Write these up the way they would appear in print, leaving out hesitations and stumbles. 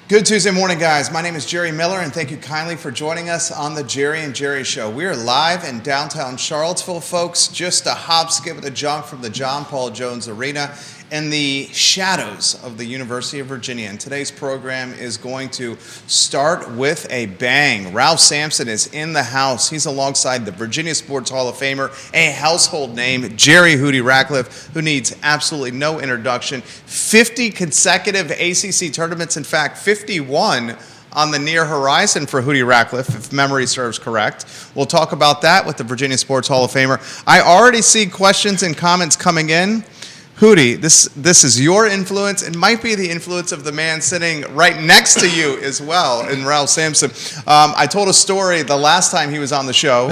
Good Tuesday morning, guys. My name is Jerry Miller, and thank you kindly for joining us on the Jerry and Jerry Show. We are live in downtown Charlottesville, folks, just a hop, skip, and a jump from the John Paul Jones Arena in the shadows of the University of Virginia. And today's program is going to start with a bang. Ralph Sampson is in the house. He's alongside the Virginia Sports Hall of Famer, a household name, Jerry Hootie Ratcliffe, who needs absolutely no introduction. 50 consecutive ACC tournaments, in fact, 51 on the near horizon for Hootie Ratcliffe, if memory serves correct. We'll talk about that with the Virginia Sports Hall of Famer. I already see questions and comments coming in. Hootie, this is your influence. It might be the influence of the man sitting right next to you as well, in Ralph Sampson. I told a story the last time he was on the show.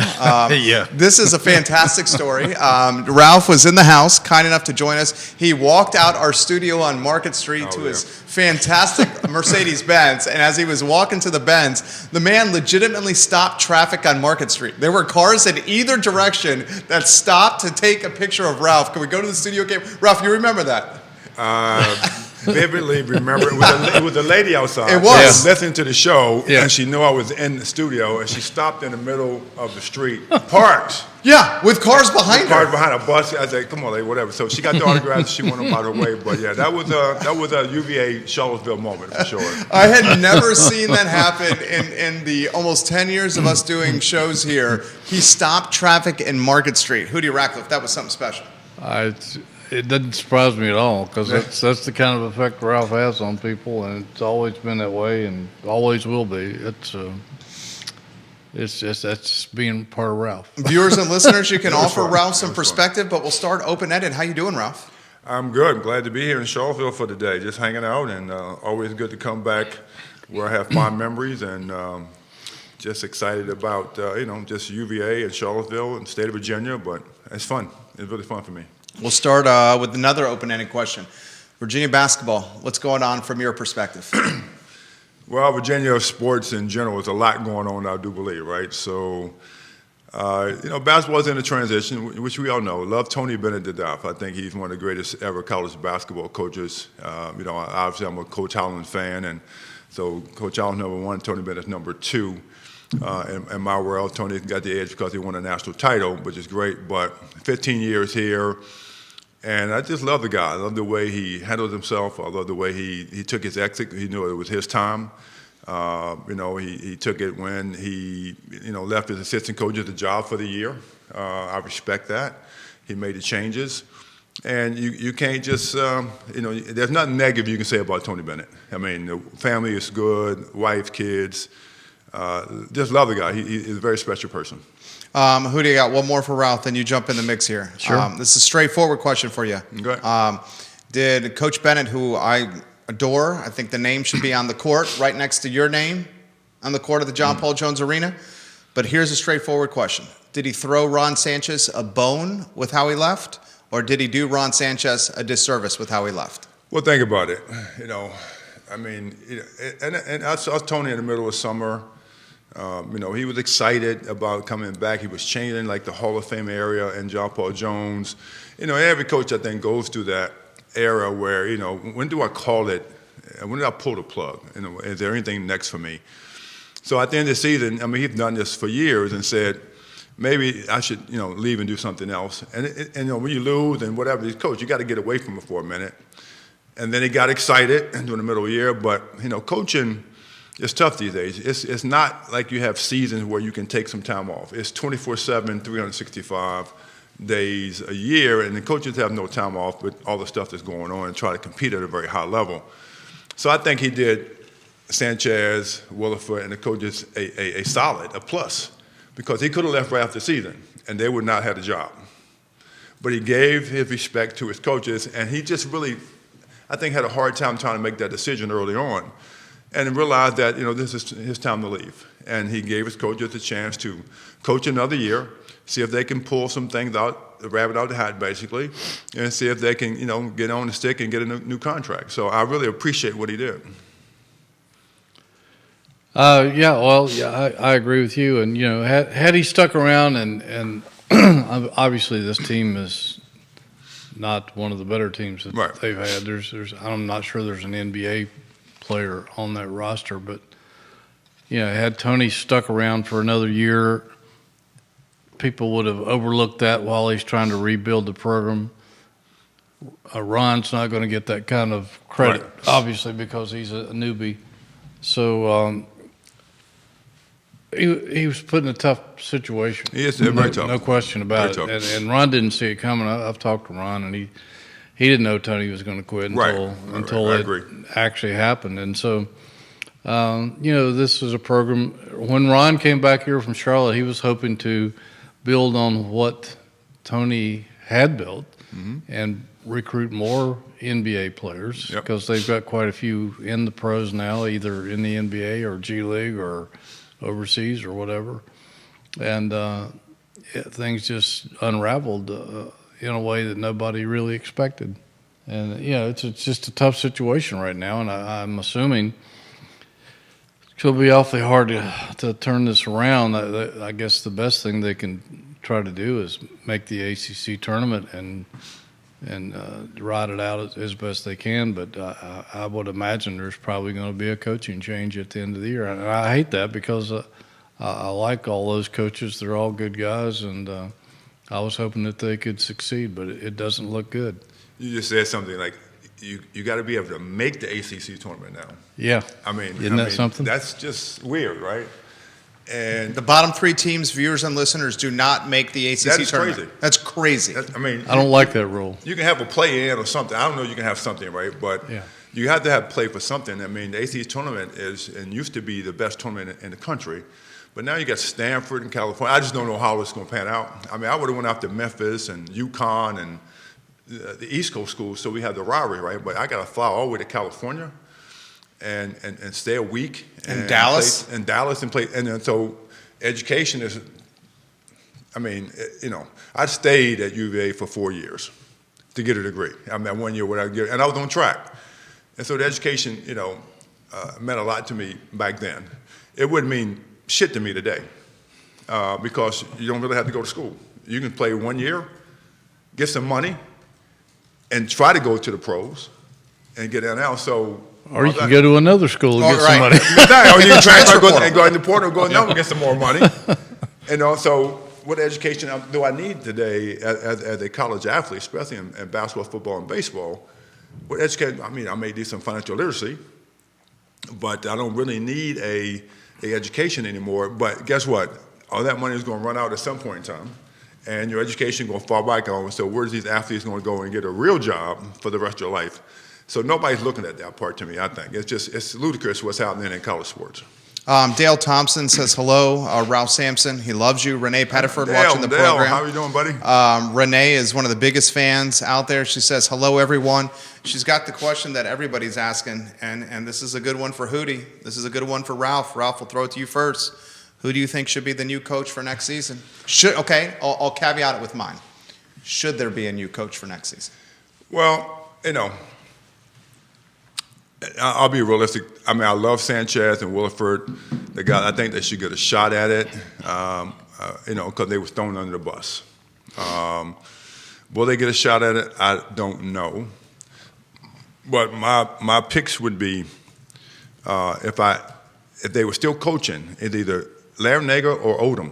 Yeah. This is a fantastic story. Ralph was in the house, kind enough to join us. He walked out our studio on Market Street to his fantastic Mercedes-Benz, and as he was walking to the Benz, the man legitimately stopped traffic on Market Street. There were cars in either direction that stopped to take a picture of Ralph. Can we go to the studio game? Ralph, you remember that? Vividly remember. It was a lady outside. It was. Listening to the show, Yeah. and she knew I was in the studio, and she stopped in the middle of the street, parked. Yeah, with cars behind her. Cars behind a bus. I said, "Come on, lady, whatever." So she got the autographs. She went about her way. But yeah, that was a UVA Charlottesville moment for sure. I had never seen that happen in the almost 10 years of us doing shows here. He stopped traffic in Market Street. Hootie Ratcliffe, that was something special. It doesn't surprise me at all, because that's the kind of effect Ralph has on people, and it's always been that way and always will be. It's just that's being part of Ralph. Viewers and listeners, you can offer fun. Ralph some perspective, but we'll start open-ended. How you doing, Ralph? I'm good. I'm glad to be here in Charlottesville for today, just hanging out, and always good to come back where I have fond memories, and just excited about just UVA and Charlottesville and the state of Virginia. But it's fun. It's really fun for me. We'll start with another open-ended question. Virginia basketball, what's going on from your perspective? Well, Virginia sports in general, there's a lot going on, I do believe, right? So, basketball's in a transition, which we all know. Love Tony Bennett to death. I think he's one of the greatest ever college basketball coaches. Obviously I'm a Coach Howland fan, and so Coach Howland's number one, Tony Bennett's number two. In my world, Tony got the edge because he won a national title, which is great, but 15 years here. And I just love the guy. I love the way he handled himself. I love the way he took his exit. He knew it was his time. He took it when he, left his assistant coach at the job for the year. I respect that. He made the changes. And you can't just, there's nothing negative you can say about Tony Bennett. I mean, the family is good, wife, kids. Just love the guy. He's a very special person. Hootie, I got one more for Ralph, then you jump in the mix here. Sure. This is a straightforward question for you. Okay. Did Coach Bennett, who I adore, I think the name should be on the court right next to your name on the court of the John Paul Jones Arena, but here's a straightforward question. Did he throw Ron Sanchez a bone with how he left, or did he do Ron Sanchez a disservice with how he left? Well, think about it. And I saw Tony in the middle of summer. He was excited about coming back. He was changing like the Hall of Fame area and John Paul Jones. Every coach I think goes through that era where, when do I call it? When did I pull the plug? Is there anything next for me? So at the end of the season, he's done this for years and said, maybe I should, leave and do something else. And when you lose and whatever, he's coach, you got to get away from it for a minute. And then he got excited during the middle of the year. But, coaching, it's tough these days. It's not like you have seasons where you can take some time off. It's 24/7, 365 days a year, and the coaches have no time off with all the stuff that's going on and try to compete at a very high level. So I think he did Sanchez, Williford, and the coaches a solid, a plus, because he could have left right after the season, and they would not have the job. But he gave his respect to his coaches, and he just really, I think, had a hard time trying to make that decision early on. And realized that, this is his time to leave. And he gave his coaches a chance to coach another year, see if they can pull some things out, the rabbit out of the hat, basically, and see if they can, get on the stick and get a new contract. So I really appreciate what he did. I agree with you. And, had he stuck around and obviously this team is not one of the better teams that Right. they've had. I'm not sure there's an NBA player on that roster. But, had Tony stuck around for another year, people would have overlooked that while he's trying to rebuild the program. Ron's not going to get that kind of credit, right, obviously, because he's a newbie. So he was put in a tough situation. He is very tough. No question about Very it. tough. And Ron didn't see it coming. I've talked to Ron, and he didn't know Tony was going to quit until I it agree. actually happened. And so, this is a program. When Ron came back here from Charlotte, he was hoping to build on what Tony had built and recruit more NBA players because they've got quite a few in the pros now, either in the NBA or G League or overseas or whatever. And things just unraveled in a way that nobody really expected. And, it's just a tough situation right now, and I'm assuming it'll be awfully hard to turn this around. I guess the best thing they can try to do is make the ACC tournament and ride it out as best they can. But I would imagine there's probably going to be a coaching change at the end of the year. And I hate that because I like all those coaches. They're all good guys, and I was hoping that they could succeed, but it doesn't look good. You just said something like you got to be able to make the ACC tournament now. Yeah. Isn't that something? That's just weird, right? And The bottom 3 teams, viewers and listeners, do not make the ACC That is tournament. crazy. That's crazy. I don't like that rule. You can have a play-in or something. I don't know. You can have something, right? But you have to have play for something. The ACC tournament is and used to be the best tournament in the country, but now you got Stanford and California. I just don't know how it's going to pan out. I would have went out to Memphis and UConn and the East Coast schools, so we have the rivalry, right? But I got to fly all the way to California and stay a week in Dallas, play. And then so education is. I stayed at UVA for 4 years to get a degree. 1 year without getting, and I was on track. And so the education, meant a lot to me back then. It wouldn't mean shit to me today because you don't really have to go to school. You can play 1 year, get some money, and try to go to the pros and get in now. So, or you can go to another school and get some money. Or you can transfer and go in the portal, go and get some more money. And also, what education do I need today as a college athlete, especially in basketball, football, and baseball? What education? I may need some financial literacy, but I don't really need a education anymore. But guess what? All that money is going to run out at some point in time, and your education going to fall back on. So where's these athletes going to go and get a real job for the rest of your life? So nobody's looking at that part to me, I think. It's ludicrous what's happening in college sports. Dale Thompson says hello. Ralph Sampson, he loves you. Renee Pettiford watching the program. How are you doing, buddy? Renee is one of the biggest fans out there. She says hello, everyone. She's got the question that everybody's asking, and this is a good one for Hootie. This is a good one for Ralph. Ralph, we'll throw it to you first. Who do you think should be the new coach for next season? I'll caveat it with mine. Should there be a new coach for next season? Well, I'll be realistic. I love Sanchez and Williford. I think they should get a shot at it, because they were thrown under the bus. Will they get a shot at it? I don't know. But my picks would be if they were still coaching, it's either Larranaga or Odom,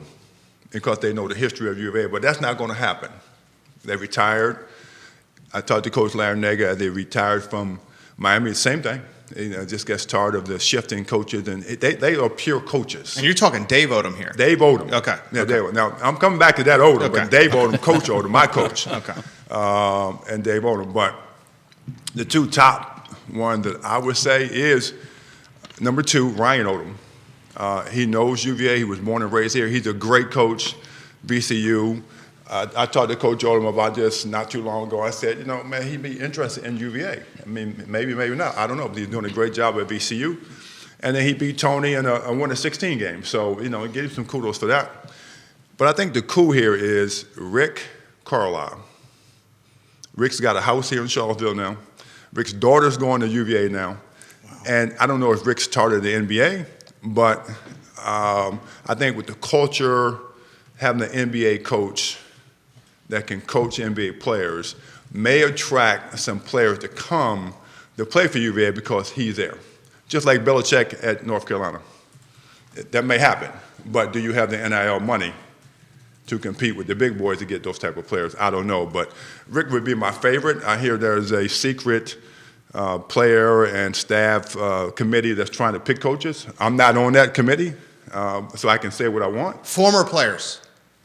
because they know the history of U of A. But that's not going to happen. They retired. I talked to Coach Larranaga. They retired from Miami, the same thing. Just gets tired of the shifting coaches, and they are pure coaches. And you're talking Dave Odom here. Dave Odom. Okay. Yeah, okay. Now, I'm coming back to that Odom, but Dave Odom, Coach Odom, my coach. Okay. And Dave Odom. But the two top one that I would say is number 2, Ryan Odom. He knows UVA. He was born and raised here. He's a great coach, VCU. I talked to Coach Odom about this not too long ago. I said, he'd be interested in UVA. Maybe not. I don't know. But he's doing a great job at VCU. And then he beat Tony in a 1-16 game. So, give him some kudos for that. But I think the coup here is Rick Carlisle. Rick's got a house here in Charlottesville now. Rick's daughter's going to UVA now. Wow. And I don't know if Rick started the NBA, but I think with the culture, having an NBA coach that can coach NBA players may attract some players to come to play for UVA because he's there. just like Belichick at North Carolina. That may happen, but do you have the NIL money to compete with the big boys to get those type of players? I don't know, but Rick would be my favorite. I hear there's a secret player and staff committee that's trying to pick coaches. I'm not on that committee, so I can say what I want. Former players.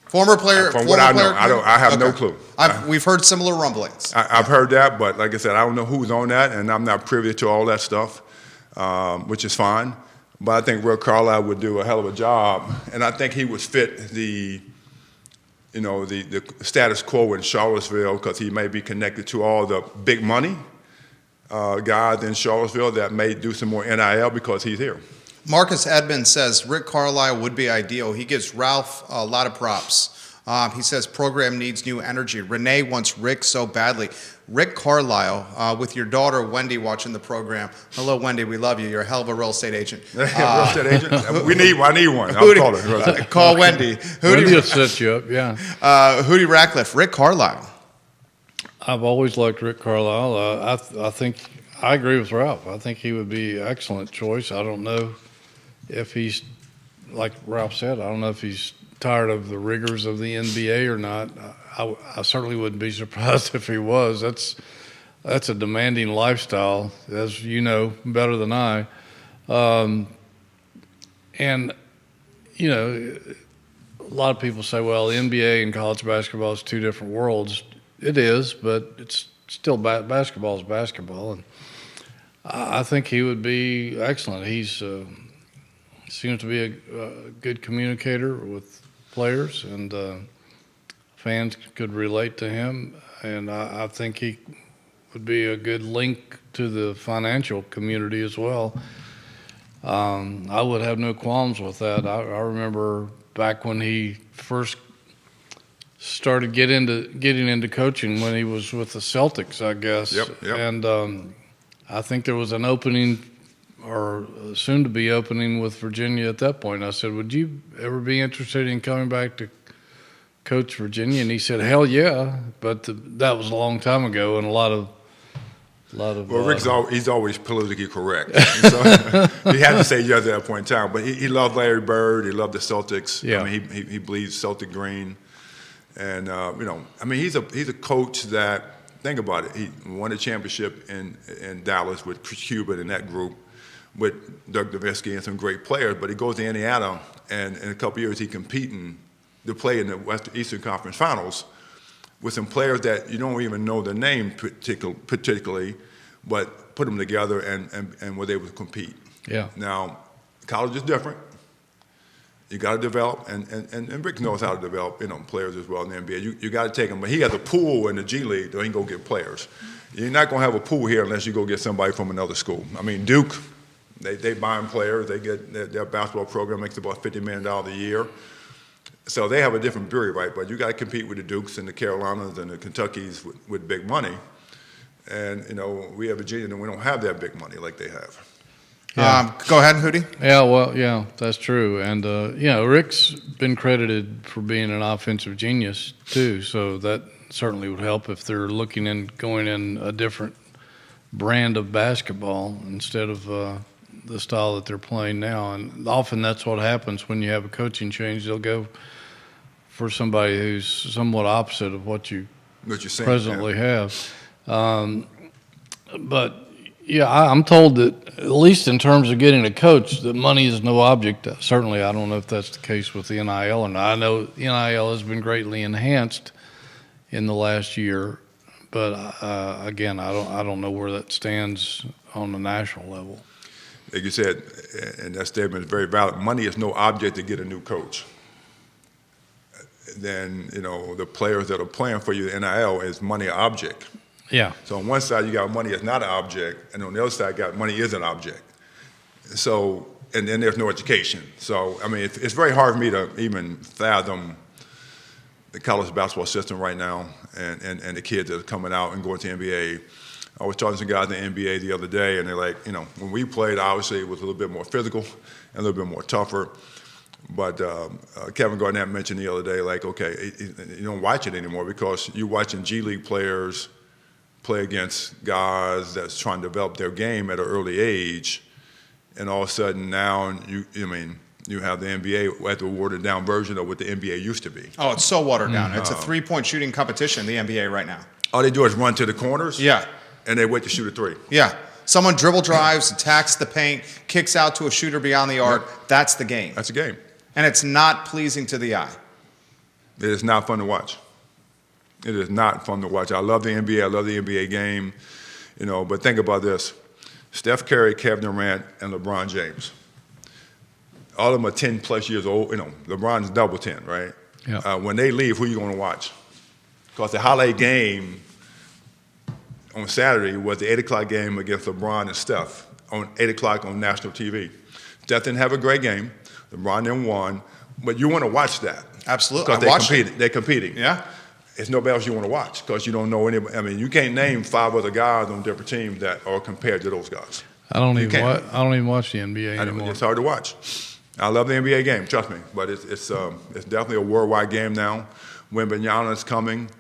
Former player. From what I know, I have no clue. We've heard similar rumblings. I've heard that, but like I said, I don't know who's on that, and I'm not privy to all that stuff, which is fine. But I think Rick Carlisle would do a hell of a job, and I think he would fit the status quo in Charlottesville because he may be connected to all the big money guys in Charlottesville that may do some more NIL because he's here. Marcus Edmonds says Rick Carlisle would be ideal. He gives Ralph a lot of props. He says program needs new energy. Renee wants Rick so badly. Rick Carlisle, with your daughter Wendy watching the program. Hello, Wendy. We love you. You're a hell of a real estate agent. Real estate agent? I need one. I'll call her. Call Wendy. Wendy will set you up, yeah. Hootie Ratcliffe, Rick Carlisle. I've always liked Rick Carlisle. I think I agree with Ralph. I think he would be an excellent choice. I don't know if he's, like Ralph said, I don't know if he's tired of the rigors of the NBA or not. I certainly wouldn't be surprised if he was. That's a demanding lifestyle, as you know better than I. And, you know, a lot of people say, well, the NBA and college basketball is two different worlds. It is, but it's still basketball is basketball. And I think he would be excellent. He's seems to be a good communicator with players, and fans could relate to him. And I think he would be a good link to the financial community as well. I would have no qualms with that. I remember back when he first started getting into coaching when he was with the Celtics, I guess. Yep. And I think there was an opening, or soon to be opening, with Virginia at that point. I said, would you ever be interested in coming back to coach Virginia? And he said, hell yeah. But that was a long time ago, and a lot of. Well, he's always politically correct. So he had to say yes at that point in time. But he loved Larry Bird. He loved the Celtics. Yeah. I mean, he bleeds Celtic green. And, he's a coach that, think about it, he won a championship in Dallas with Chris Hubert and that group, with Doug Nowitzki and some great players. But he goes to Indiana, and in a couple of years he's competing to play in the Eastern Conference Finals with some players that you don't even know their name particularly, but put them together and were able to compete. Yeah. Now, college is different. You got to develop, and Rick knows how to develop, players as well in the NBA. You got to take them, but he has a pool in the G League, so he can go get players. You're not going to have a pool here unless you go get somebody from another school. I mean, Duke, they buy players. They get their basketball program makes about $50 million a year. So they have a different breed, right? But you got to compete with the Dukes and the Carolinas and the Kentuckys with big money. And, we have Virginia, and we don't have that big money like they have. Yeah. Go ahead, Hootie. Yeah, well, yeah, that's true. And, Rick's been credited for being an offensive genius, too. So that certainly would help if they're looking in going in a different brand of basketball instead of the style that they're playing now. And often that's what happens when you have a coaching change. They'll go for somebody who's somewhat opposite of what you presently have. But, yeah, I'm told that at least in terms of getting a coach, that money is no object. Certainly, I don't know if that's the case with the NIL or not. I know NIL has been greatly enhanced in the last year, but again, I don't know where that stands on the national level. Like you said, and that statement is very valid. Money is no object to get a new coach. Then the players that are playing for you, the NIL, is money object. Yeah. So on one side you got money is not an object, and on the other side you got money is an object. So, and then there's no education. So, it's very hard for me to even fathom the college basketball system right now and the kids that are coming out and going to the NBA. I was talking to some guys in the NBA the other day, and they're like, when we played, obviously it was a little bit more physical and a little bit more tougher. But Kevin Garnett mentioned the other day, like, okay, you don't watch it anymore because you're watching G League players play against guys that's trying to develop their game at an early age, and all of a sudden now you have the NBA at the watered down version of what the NBA used to be. Oh, it's so watered down. It's a 3-point shooting competition, the NBA right now. All they do is run to the corners. Yeah. And they wait to shoot a three. Yeah. Someone dribble drives, attacks the paint, kicks out to a shooter beyond the arc. Yep. That's the game. That's a game. And it's not pleasing to the eye. It is not fun to watch. It is not fun to watch. I love the NBA. I love the NBA game. But think about this. Steph Curry, Kevin Durant, and LeBron James. All of them are 10-plus years old. LeBron's double 10, right? Yeah. When they leave, who are you going to watch? Because the highlight game on Saturday was the 8 o'clock game against LeBron and Steph on 8 o'clock on national TV. Steph didn't have a great game. LeBron then won. But you want to watch that. Absolutely. Because they're competing. Yeah. It's nobody else you want to watch because you don't know anybody. I mean, you can't name 5 other guys on different teams that are compared to those guys. I don't even watch the NBA anymore. It's hard to watch. I love the NBA game, trust me. But it's definitely a worldwide game now. Wembanyama's coming.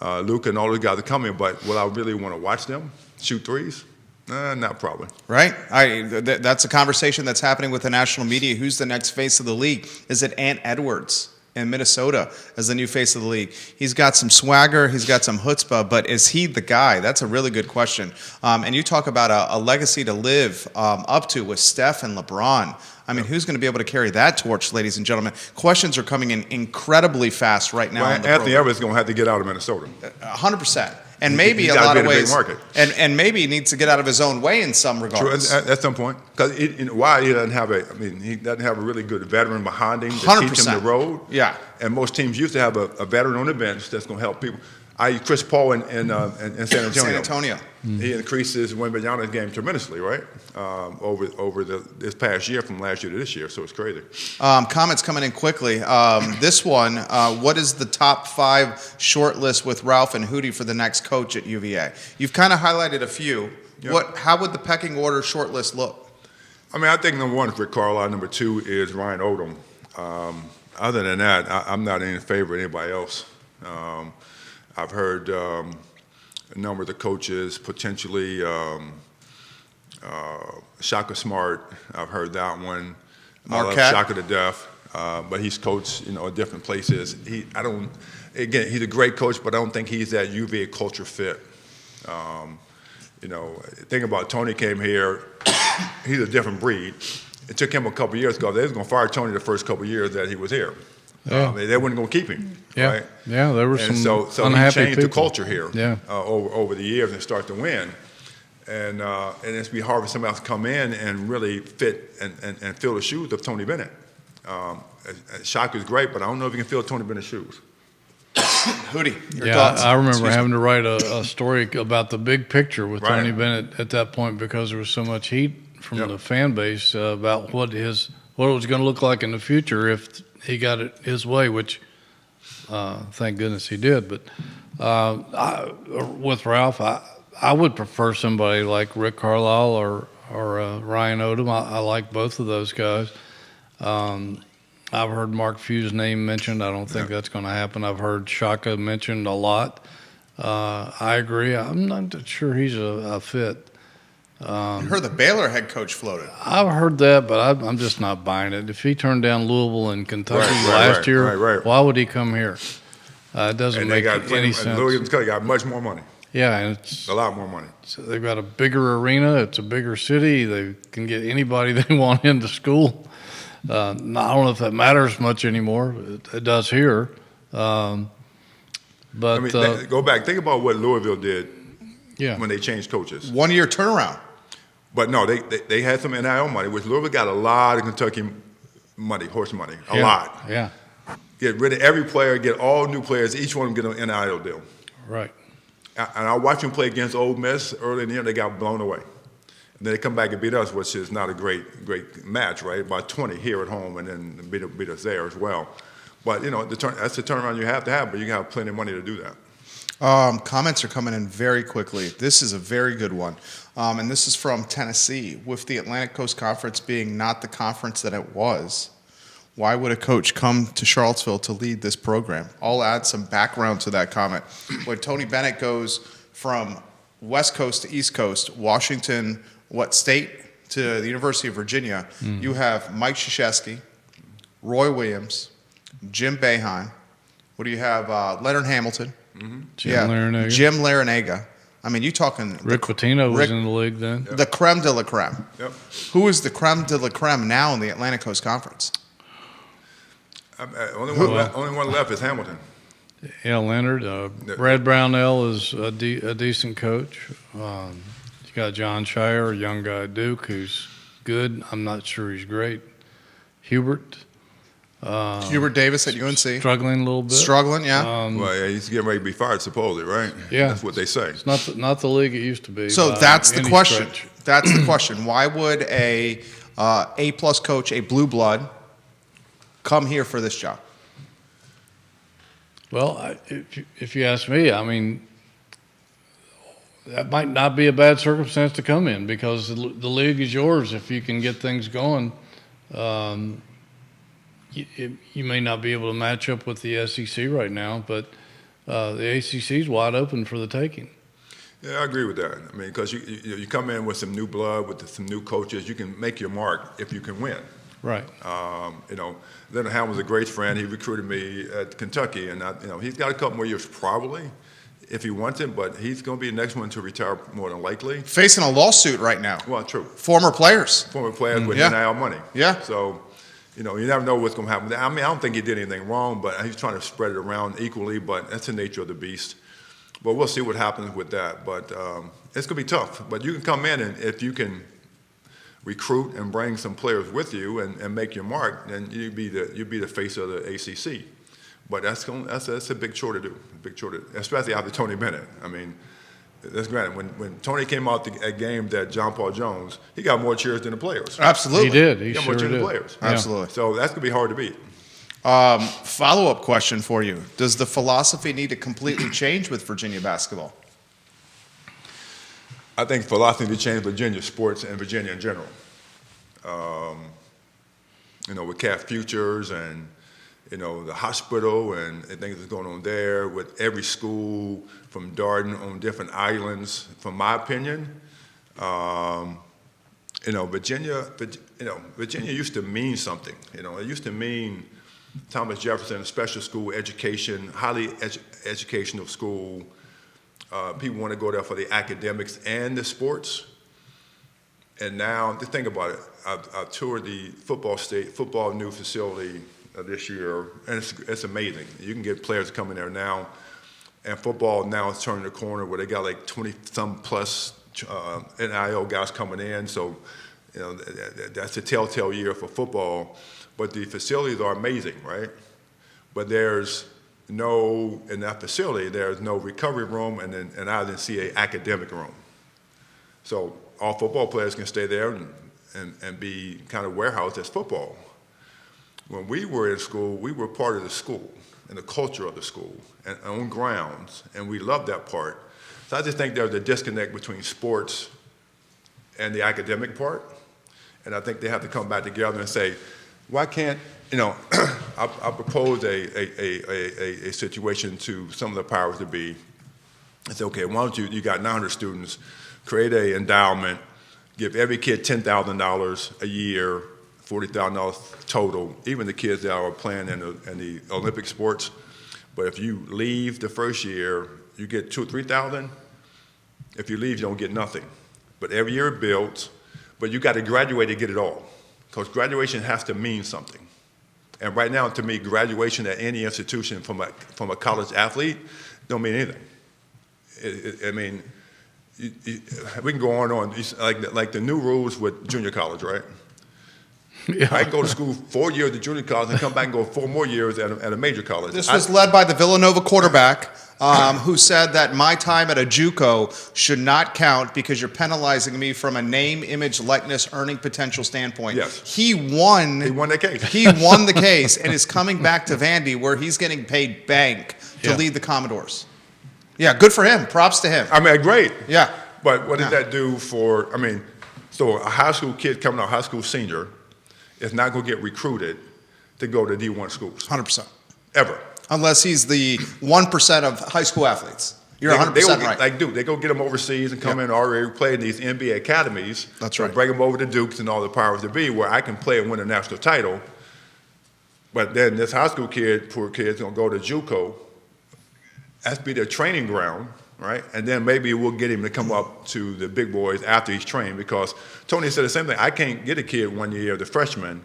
Luka and all those guys are coming, but will I really want to watch them shoot threes? Not probably. Right? That's a conversation that's happening with the national media. Who's the next face of the league? Is it Ant Edwards in Minnesota as the new face of the league? He's got some swagger, he's got some chutzpah, but is he the guy? That's a really good question. And you talk about a legacy to live up to with Steph and LeBron. I mean, who's going to be able to carry that torch, ladies and gentlemen? Questions are coming in incredibly fast right now. Well, Anthony Edwards is going to have to get out of Minnesota. 100%. And maybe a lot of ways, and maybe he needs to get out of his own way in some regards. True, at some point, because why he doesn't have he doesn't have a really good veteran behind him to 100%. teach him the road. Yeah, and most teams used to have a veteran on the bench that's going to help people. Chris Paul in San Antonio. San Antonio. He increased his Wembanyama's game tremendously, right? Over this past year, from last year to this year, so it's crazy. Comments coming in quickly. This one, what is the top 5 short list with Ralph and Hootie for the next coach at UVA? You've kind of highlighted a few. Yep. How would the pecking order short list look? I mean, I think number 1 is Rick Carlisle. Number 2 is Ryan Odom. Other than that, I'm not in favor of anybody else. I've heard a number of the coaches, potentially Shaka Smart. I've heard that one. I love Shaka to death, but he's coached, at different places. He's a great coach, but I don't think he's that UVA culture fit. Think about Tony came here. He's a different breed. It took him a couple of years because they was going to fire Tony the first couple of years that he was here. Yeah. They weren't going to keep him. Yeah, right? Yeah. There were some so unhappy he changed people. the culture here. Yeah. Over the years and start to win, and it's be hard for somebody else to come in and really fit and fill the shoes of Tony Bennett. Shaka's great, but I don't know if he can fill Tony Bennett's shoes. Hootie, your thoughts? I remember having to write a story about the big picture with Tony Bennett at that point because there was so much heat from the fan base about what it was going to look like in the future if he got it his way, which thank goodness he did. But with Ralph, I would prefer somebody like Rick Carlisle or Ryan Odom. I like both of those guys. I've heard Mark Few's name mentioned. I don't think that's going to happen. I've heard Shaka mentioned a lot. I agree. I'm not sure he's a fit. I heard the Baylor head coach floated. I've heard that, but I'm just not buying it. If he turned down Louisville and Kentucky last year, why would he come here? It doesn't make any sense. Louisville and Kentucky got much more money. Yeah, and it's a lot more money. So they've got a bigger arena. It's a bigger city. They can get anybody they want into school. I don't know if that matters much anymore. It does here. But go back. Think about what Louisville did when they changed coaches. 1 year turnaround. But no, they had some NIL money, which Louisville got a lot of Kentucky money, horse money, a lot. Yeah. Get rid of every player, get all new players, each one of them get an NIL deal. Right. And I watched them play against Ole Miss early in the year, they got blown away. And then they come back and beat us, which is not a great match, right? By 20 here at home, and then beat us there as well. But, that's the turnaround you have to have, but you have plenty of money to do that. Comments are coming in very quickly. This is a very good one. And this is from Tennessee. With the Atlantic Coast Conference being not the conference that it was, why would a coach come to Charlottesville to lead this program? I'll add some background to that comment. When Tony Bennett goes from West Coast to East Coast, Washington, what state? to the University of Virginia, you have Mike Krzyzewski, Roy Williams, Jim Boeheim. What do you have? Leonard Hamilton. Jim Larinaga. Jim Larinaga. I mean, you talking Rick Pitino was in the league then. the creme de la creme. Yep. Who is the creme de la creme now in the Atlantic Coast Conference? Only one left is Hamilton. Yeah, Leonard. Brad Brownell is a decent coach. You got John Shire, a young guy at Duke, who's good. I'm not sure he's great. Hubert. Hubert Davis at UNC. Struggling a little bit. Struggling, yeah. Well, yeah, he's getting ready to be fired, supposedly, right? Yeah. That's what they say. It's not the league it used to be. So by that's the any question. stretch. That's the question. Why would a A-plus coach, a blue blood, come here for this job? Well, if you ask me, I mean, that might not be a bad circumstance to come in because the league is yours if you can get things going. You may not be able to match up with the SEC right now, but the ACC is wide open for the taking. Yeah, I agree with that. I mean, because you come in with some new blood, with some new coaches, you can make your mark if you can win. Right. Leonard Hamilton was a great friend. He recruited me at Kentucky, and he's got a couple more years probably if he wants it, but he's going to be the next one to retire more than likely. Facing a lawsuit right now. Well, true. Former players. Former players with Yeah. NIL money. Yeah. So, you never know what's going to happen. I mean, I don't think he did anything wrong, but he's trying to spread it around equally, but that's the nature of the beast. But we'll see what happens with that. But it's going to be tough. But you can come in, and if you can recruit and bring some players with you and make your mark, then you'd be the face of the ACC. But that's a big chore to do, especially after Tony Bennett. I mean, that's granted. When Tony came out a game that John Paul Jones, he got more cheers than the players. Absolutely. He did. He got Sure more cheers did. than the players. Yeah. Absolutely. So that's going to be hard to beat. Follow-up question for you. Does the philosophy need to completely change with Virginia basketball? I think philosophy to change Virginia sports and Virginia in general. With Cat Futures and the hospital and things that's going on there with every school from Darden on different islands. From my opinion, Virginia used to mean something. It used to mean Thomas Jefferson special school education, highly educational school. People want to go there for the academics and the sports. And now, just think about it. I toured the football new facility this year, and it's amazing. You can get players coming there now, and football now is turning the corner where they got like 20-some plus NIL guys coming in. So, that's a telltale year for football. But the facilities are amazing, right? But in that facility, there's no recovery room, and I didn't see an academic room. So all football players can stay there and be kind of warehoused as football. When we were in school, we were part of the school and the culture of the school and on grounds, and we loved that part. So I just think there's a disconnect between sports and the academic part, and I think they have to come back together and say, why can't, I proposed a situation to some of the powers that be. I said, okay, why don't you got 900 students, create an endowment, give every kid $10,000 a year, $40,000 total, even the kids that are playing in the Olympic sports. But if you leave the first year, you get $2,000 or $3,000. If you leave, you don't get nothing. But every year it builds, but you got to graduate to get it all, because graduation has to mean something. And right now, to me, graduation at any institution from a college athlete don't mean anything. We can go on and on. Like the new rules with junior college, right? Yeah. I can go to school 4 years at junior college and come back and go 4 more years at a major college. This was led by the Villanova quarterback who said that my time at a JUCO should not count because you're penalizing me from a name, image, likeness, earning potential standpoint. Yes. He won that case. He won the case and is coming back to Vandy where he's getting paid bank to lead the Commodores. Yeah, good for him. Props to him. Great. Yeah. But what did that do so a high school kid coming out, high school senior, is not going to get recruited to go to D1 schools. 100%. Ever. Unless he's the 1% of high school athletes. You're 100% right. Like Duke, they go get them overseas and come in already play in these NBA academies. That's so right. Bring them over to Dukes and all the powers that be, where I can play and win a national title. But then this high school kid, poor kid's gonna go to JUCO. That's be their training ground, right? And then maybe we'll get him to come up to the big boys after he's trained, because Tony said the same thing. I can't get a kid 1 year, the freshman,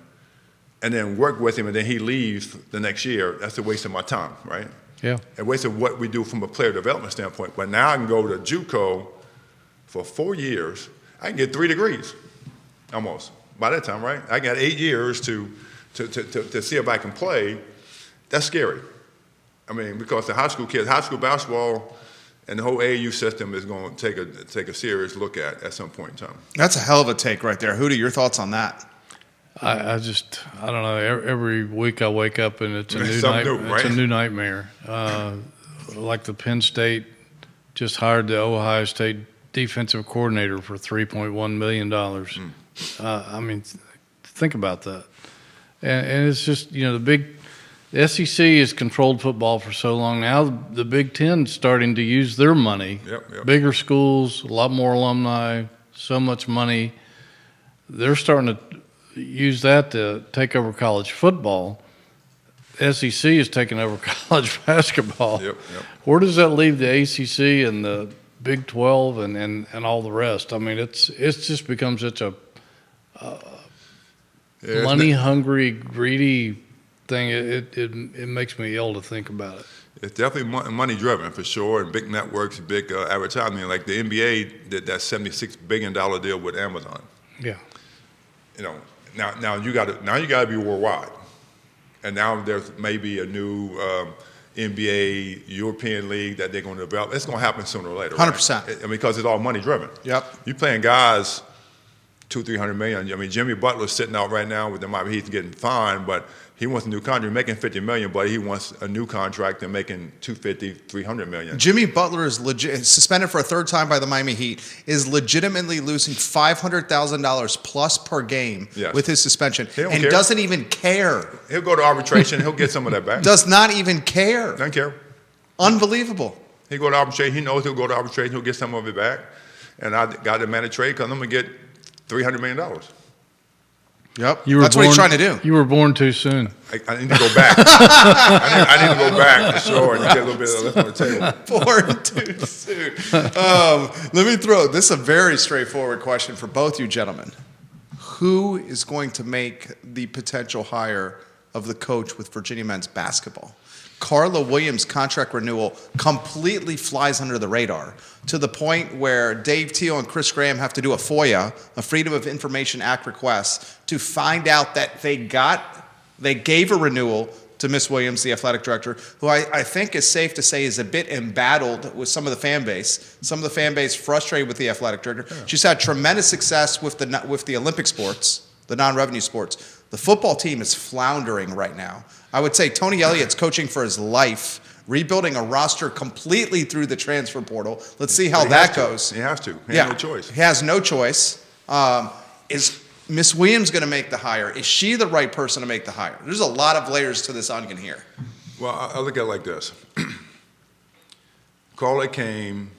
and then work with him, and then he leaves the next year. That's a waste of my time, right? Yeah. A waste of what we do from a player development standpoint. But now I can go to JUCO for 4 years. I can get 3 degrees, almost, by that time, right? I got 8 years to see if I can play. That's scary. I mean, because the high school kids, high school basketball and the whole AAU system is going to take a serious look at some point in time. That's a hell of a take right there. Hootie, your thoughts on that? I don't know. Every week I wake up and it's a new right? It's a new nightmare. Like the Penn State just hired the Ohio State defensive coordinator for $3.1 million. I mean, think about that. And it's just, the SEC has controlled football for so long. Now the Big Ten's starting to use their money. Yep. Bigger schools, a lot more alumni, so much money. They're starting to use that to take over college football. SEC is taking over college basketball. Yep. Where does that leave the ACC and the Big 12 and all the rest? I mean, it's just become such a money-hungry, greedy thing. It makes me ill to think about it. It's definitely money-driven for sure, and big networks, big advertising. Like the NBA did that $76 billion deal with Amazon. Yeah. Now you got to be worldwide, and now there's maybe a new NBA European league that they're going to develop. It's going to happen sooner or later. 100%. Right? Because it's all money-driven. Yep. You're playing guys $200-300 million. I mean, Jimmy Butler's sitting out right now with the Miami Heat getting fined, but he wants a new contract. He's making $50 million, but he wants a new contract and making $250-300 million. Jimmy Butler is suspended for a third time by the Miami Heat, is legitimately losing $500,000 plus per game with his suspension, and care. Doesn't even care. He'll go to arbitration. He'll get some of that back. Does not even care. Doesn't care. Unbelievable. He'll go to arbitration. He knows he'll go to arbitration. He'll get some of it back. And I got to manage trade because I'm going to get $300 million. Yep, that's what he's trying to do. You were born too soon. I need to go back. I need to go back for sure and get a little bit of lift on the table. Born too soon. Let me this is a very straightforward question for both you gentlemen. Who is going to make the potential hire of the coach with Virginia men's basketball? Carla Williams' contract renewal completely flies under the radar to the point where Dave Teal and Chris Graham have to do a FOIA, a Freedom of Information Act request, to find out that they gave a renewal to Miss Williams, the athletic director, who I think is safe to say is a bit embattled with some of the fan base. Some of the fan base frustrated with the athletic director. Yeah. She's had tremendous success with the Olympic sports, the non-revenue sports. The football team is floundering right now. I would say Tony Elliott's coaching for his life, rebuilding a roster completely through the transfer portal. Let's see how that goes. He has to. He has no choice. He has no choice. Is Miss Williams going to make the hire? Is she the right person to make the hire? There's a lot of layers to this onion here. Well, I'll look at it like this. Carla came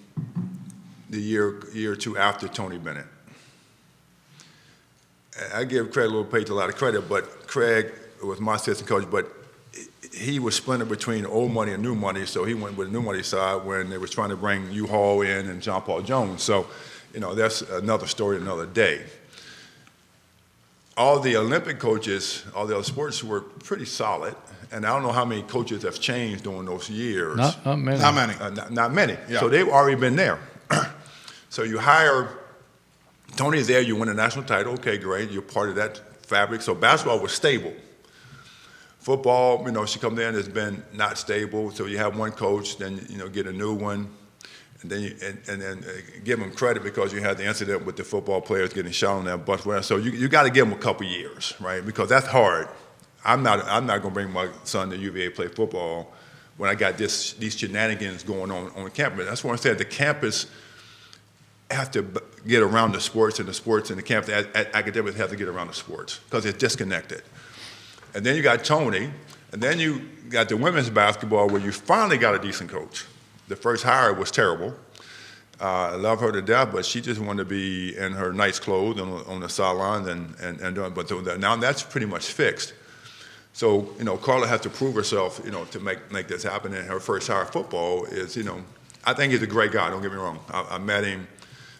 the year or two after Tony Bennett. I give Craig Little-Page a lot of credit, but Craig was my assistant coach, but he was splintered between old money and new money, so he went with the new money side when they was trying to bring U-Haul in and John Paul Jones. So, that's another story, another day. All the Olympic coaches, all the other sports were pretty solid, and I don't know how many coaches have changed during those years. Not many. Not many. Not many. Yeah. So they've already been there. So you hire Tony's there, you win a national title, okay, great, you're part of that fabric. So basketball was stable. Football, she comes in, it's been not stable, so you have one coach, then, get a new one, and then give them credit because you had the incident with the football players getting shot on that bus. So you got to give them a couple years, right, because that's hard. I'm not going to bring my son to UVA to play football when I got these shenanigans going on campus. That's why I said the campus have to get around the sports and the campus academics have to get around the sports because it's disconnected. And then you got Tony, and then you got the women's basketball where you finally got a decent coach. The first hire was terrible. I love her to death, but she just wanted to be in her nice clothes on the sidelines and doing. But now that's pretty much fixed. So Carla has to prove herself, to make this happen. And her first hire of football is, I think he's a great guy. Don't get me wrong. I met him.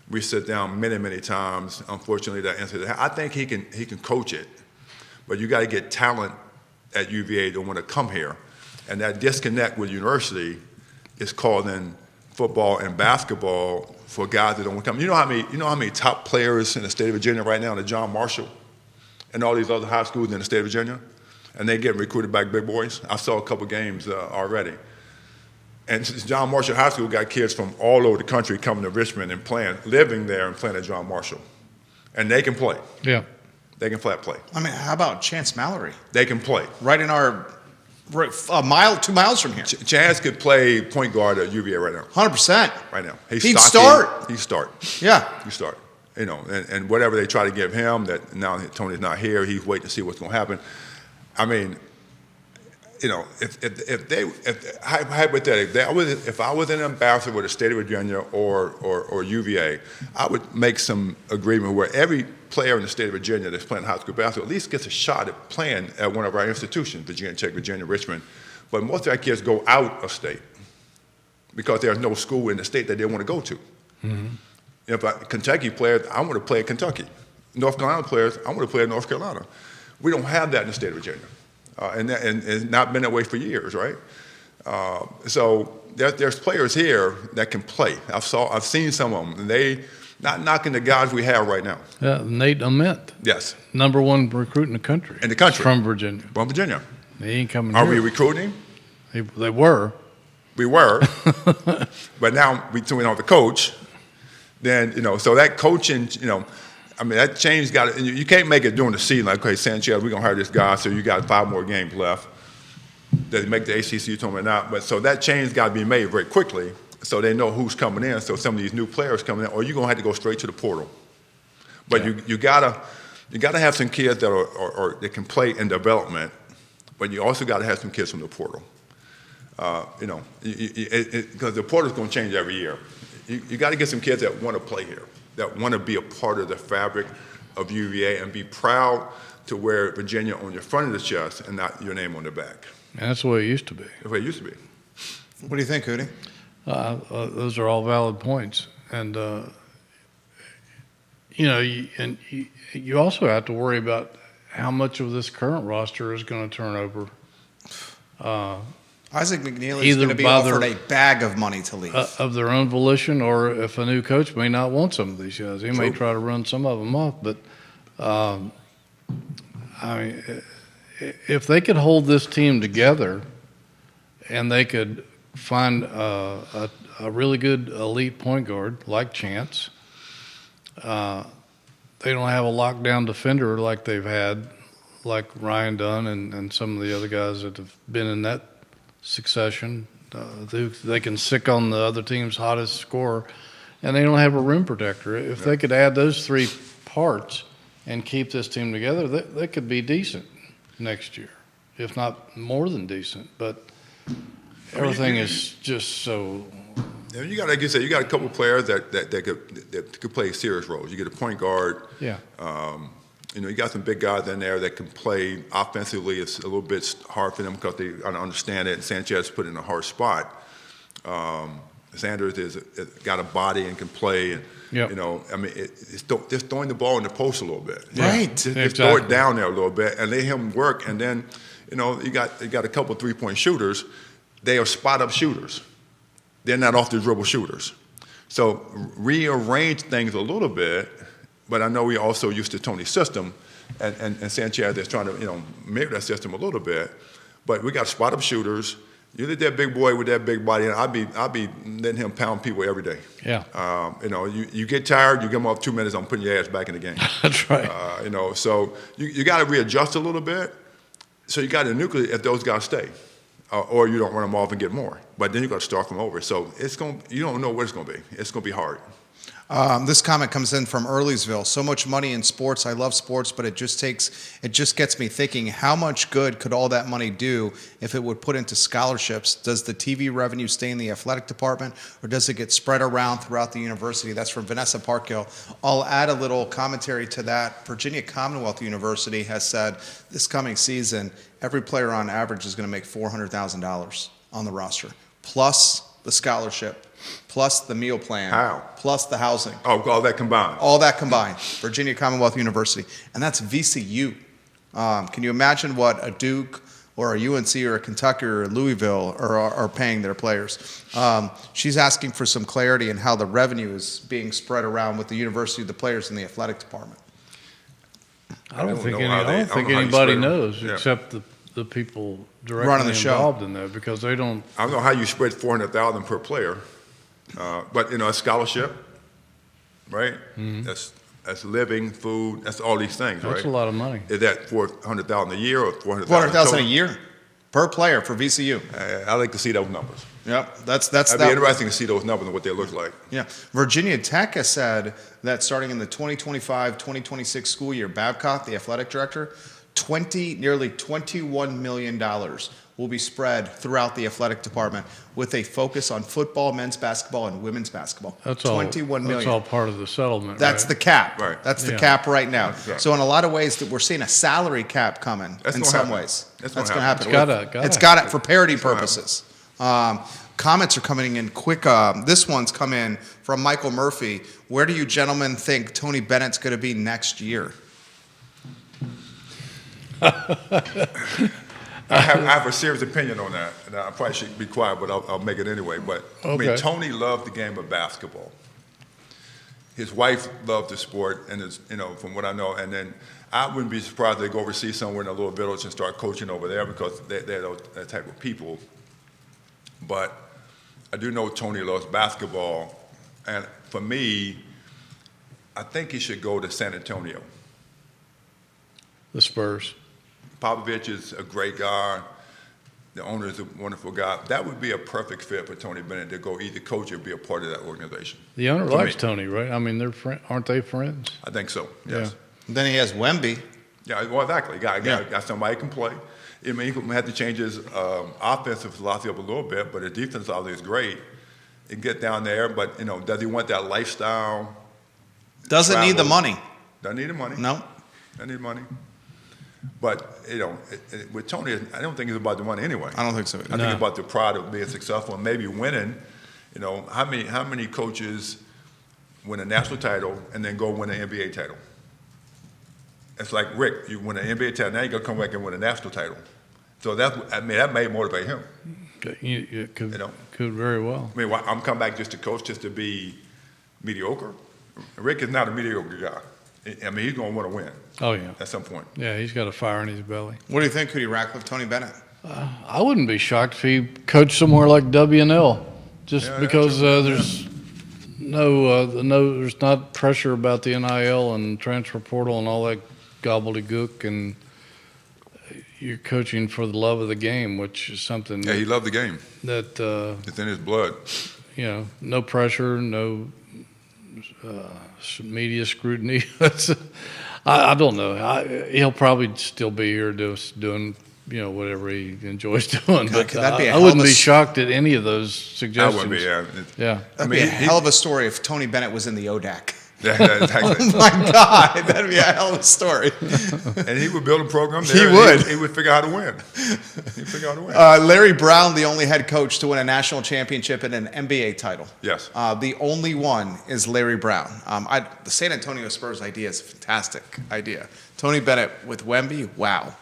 We sit down many times. Unfortunately, that incident. I think he can coach it, but you got to get talent at UVA to want to come here, and that disconnect with university is causing football and basketball for guys that don't want to come. You know how many top players in the state of Virginia right now, the John Marshall, and all these other high schools in the state of Virginia, and they get recruited by big boys. I saw a couple games already. And John Marshall High School got kids from all over the country coming to Richmond and living there and playing at John Marshall. And they can play. Yeah. They can flat play. I mean, how about Chance Mallory? They can play. Right in our 2 miles from here. Chance could play point guard at UVA right now. 100%. Right now. He'd start. He'd start. Yeah. He'd start. And whatever they try to give him, that now Tony's not here, he's waiting to see what's going to happen. I mean, hypothetically, if I was an ambassador with the state of Virginia or UVA, I would make some agreement where every player in the state of Virginia that's playing high school basketball at least gets a shot at playing at one of our institutions, Virginia Tech, Virginia, Richmond. But most of our kids go out of state because there's no school in the state that they want to go to. Mm-hmm. If Kentucky players, I want to play at Kentucky. North Carolina players, I want to play at North Carolina. We don't have that in the state of Virginia. And it's not been that way for years, right? So there's players here that can play. I've seen some of them, and they not knocking the guys we have right now. Yeah, Nate Ament. Yes. Number 1 recruit in the country. In the country. From Virginia. From Virginia. He ain't coming Are here. we recruiting? They were. We were. But now we don't have the coach. Then, so that coaching, I mean, that change you can't make it during the season. Like, okay, Sanchez, we're going to hire this guy, so you got 5 more games left. They make the ACC tournament out. But so that change got to be made very quickly so they know who's coming in. So some of these new players coming in, or you're going to have to go straight to the portal. But you gotta have some kids that are that can play in development, but you also got to have some kids from the portal. Because the portal's going to change every year. You got to get some kids that want to play here, that want to be a part of the fabric of UVA and be proud to wear Virginia on your front of the chest and not your name on the back. And that's the way it used to be. That's the way it used to be. What do you think, Hootie? Those are all valid points. And, you also have to worry about how much of this current roster is going to turn over. Isaac McNeely is going to be offered a bag of money to leave. Of their own volition, or if a new coach may not want some of these guys. He may try to run some of them off. But, if they could hold this team together and they could find a really good elite point guard like Chance, they don't have a lockdown defender like they've had, like Ryan Dunn and some of the other guys that have been in that succession. They can sick on the other team's hottest scorer, and they don't have a rim protector. If they could add those 3 parts and keep this team together, they could be decent next year, if not more than decent. But everything is just so. And you got, like you said, you got a couple players that could play serious roles. You get a point guard. Yeah. You got some big guys in there that can play offensively. It's a little bit hard for them because they understand it. And Sanchez put in a hard spot. Sanders has got a body and can play. And, it's just throwing the ball in the post a little bit. Right. Just throw it down there a little bit and let him work. And then, you got a couple 3-point shooters. They are spot-up shooters. They're not off-the-dribble shooters. So rearrange things a little bit. But I know we also used to Tony's system, and Sanchez is trying to, mirror that system a little bit. But we got spot-up shooters. You let that big boy with that big body, and I'll be letting him pound people every day. Yeah. You get tired, you give him off 2 minutes, I'm putting your ass back in the game. That's right. So you got to readjust a little bit. So you got to nucleate if those guys stay, or you don't run them off and get more. But then you got to start them over. So you don't know what it's going to be. It's going to be hard. This comment comes in from Earlysville. So much money in sports. I love sports, but it just gets me thinking, how much good could all that money do if it would put into scholarships? Does the TV revenue stay in the athletic department, or does it get spread around throughout the university? That's from Vanessa Parkhill. I'll add a little commentary to that. Virginia Commonwealth University has said this coming season, every player on average is going to make $400,000 on the roster, plus the scholarship, plus the meal plan, plus the housing. Oh, all that combined. All that combined. Virginia Commonwealth University. And that's VCU. Can you imagine what a Duke or a UNC or a Kentucky or a Louisville are paying their players? She's asking for some clarity in how the revenue is being spread around with the university, the players, and the athletic department. I don't think anybody knows except the people directly running the involved show in that, because they don't. I don't know how you spread $400,000 per player, but a scholarship, right? Mm-hmm. That's living, food. That's all these things, right? That's a lot of money. Is that $400,000 a year or $400,000 a year per player for VCU? I like to see those numbers. Yep, that'd be interesting to see those numbers and what they look like. Yeah, Virginia Tech has said that starting in the 2025-2026 school year, Babcock, the athletic director, nearly $21 million will be spread throughout the athletic department with a focus on football, men's basketball, and women's basketball. That's all. $21 million. That's all part of the settlement. That's right? the cap. Right. That's the cap right now. Right. So in a lot of ways, that we're seeing a salary cap coming. In some ways, that's going to happen. It's got it for parity purposes. Comments are coming in quick. This one's come in from Michael Murphy. Where do you gentlemen think Tony Bennett's going to be next year? I have a serious opinion on that, and I probably should be quiet, but I'll make it anyway. But I mean, Tony loved the game of basketball. His wife loved the sport, and from what I know, and then I wouldn't be surprised if they go overseas somewhere in a little village and start coaching over there, because they're that type of people. But I do know Tony loves basketball, and for me, I think he should go to San Antonio. The Spurs. Popovich is a great guy. The owner is a wonderful guy. That would be a perfect fit for Tony Bennett to go either coach or be a part of that organization. The owner likes Tony, right? I mean, aren't they friends? I think so, yes. Yeah. Then he has Wemby. Yeah, well, exactly. Got somebody who can play. I mean, he had to change his offensive philosophy up a little bit, but his defense obviously is great. He can get down there, but, does he want that lifestyle? Doesn't need the money. Doesn't need the money. No. Doesn't need money. But, with Tony, I don't think it's about the money anyway. I don't think so. I think it's about the pride of being successful and maybe winning. How many coaches win a national title and then go win an NBA title? It's like Rick, you win an NBA title, now you got to come back and win a national title. So that may motivate him. It could very well. I mean, I'm coming back just to coach, just to be mediocre. Rick is not a mediocre guy. I mean, he's going to want to win. Oh, yeah. At some point. Yeah, he's got a fire in his belly. What do you think, Hootie Ratcliffe, Tony Bennett? I wouldn't be shocked if he coached somewhere like W&L, because there's there's not pressure about the NIL and transfer portal and all that gobbledygook, and you're coaching for the love of the game, which is something. Yeah, he loved the game. That it's in his blood. No pressure, no media scrutiny. I don't know. He'll probably still be here doing whatever he enjoys doing. But I wouldn't be shocked at any of those suggestions. I wouldn't be. Yeah. That'd be a hell of a story if Tony Bennett was in the ODAC. Yeah, exactly. Oh my God, that'd be a hell of a story. And he would build a program there. He would figure out how to win. He'd figure out how to win. Larry Brown, the only head coach to win a national championship and an NBA title. Yes. The only one is Larry Brown. The San Antonio Spurs idea is a fantastic idea. Tony Bennett with Wemby, wow.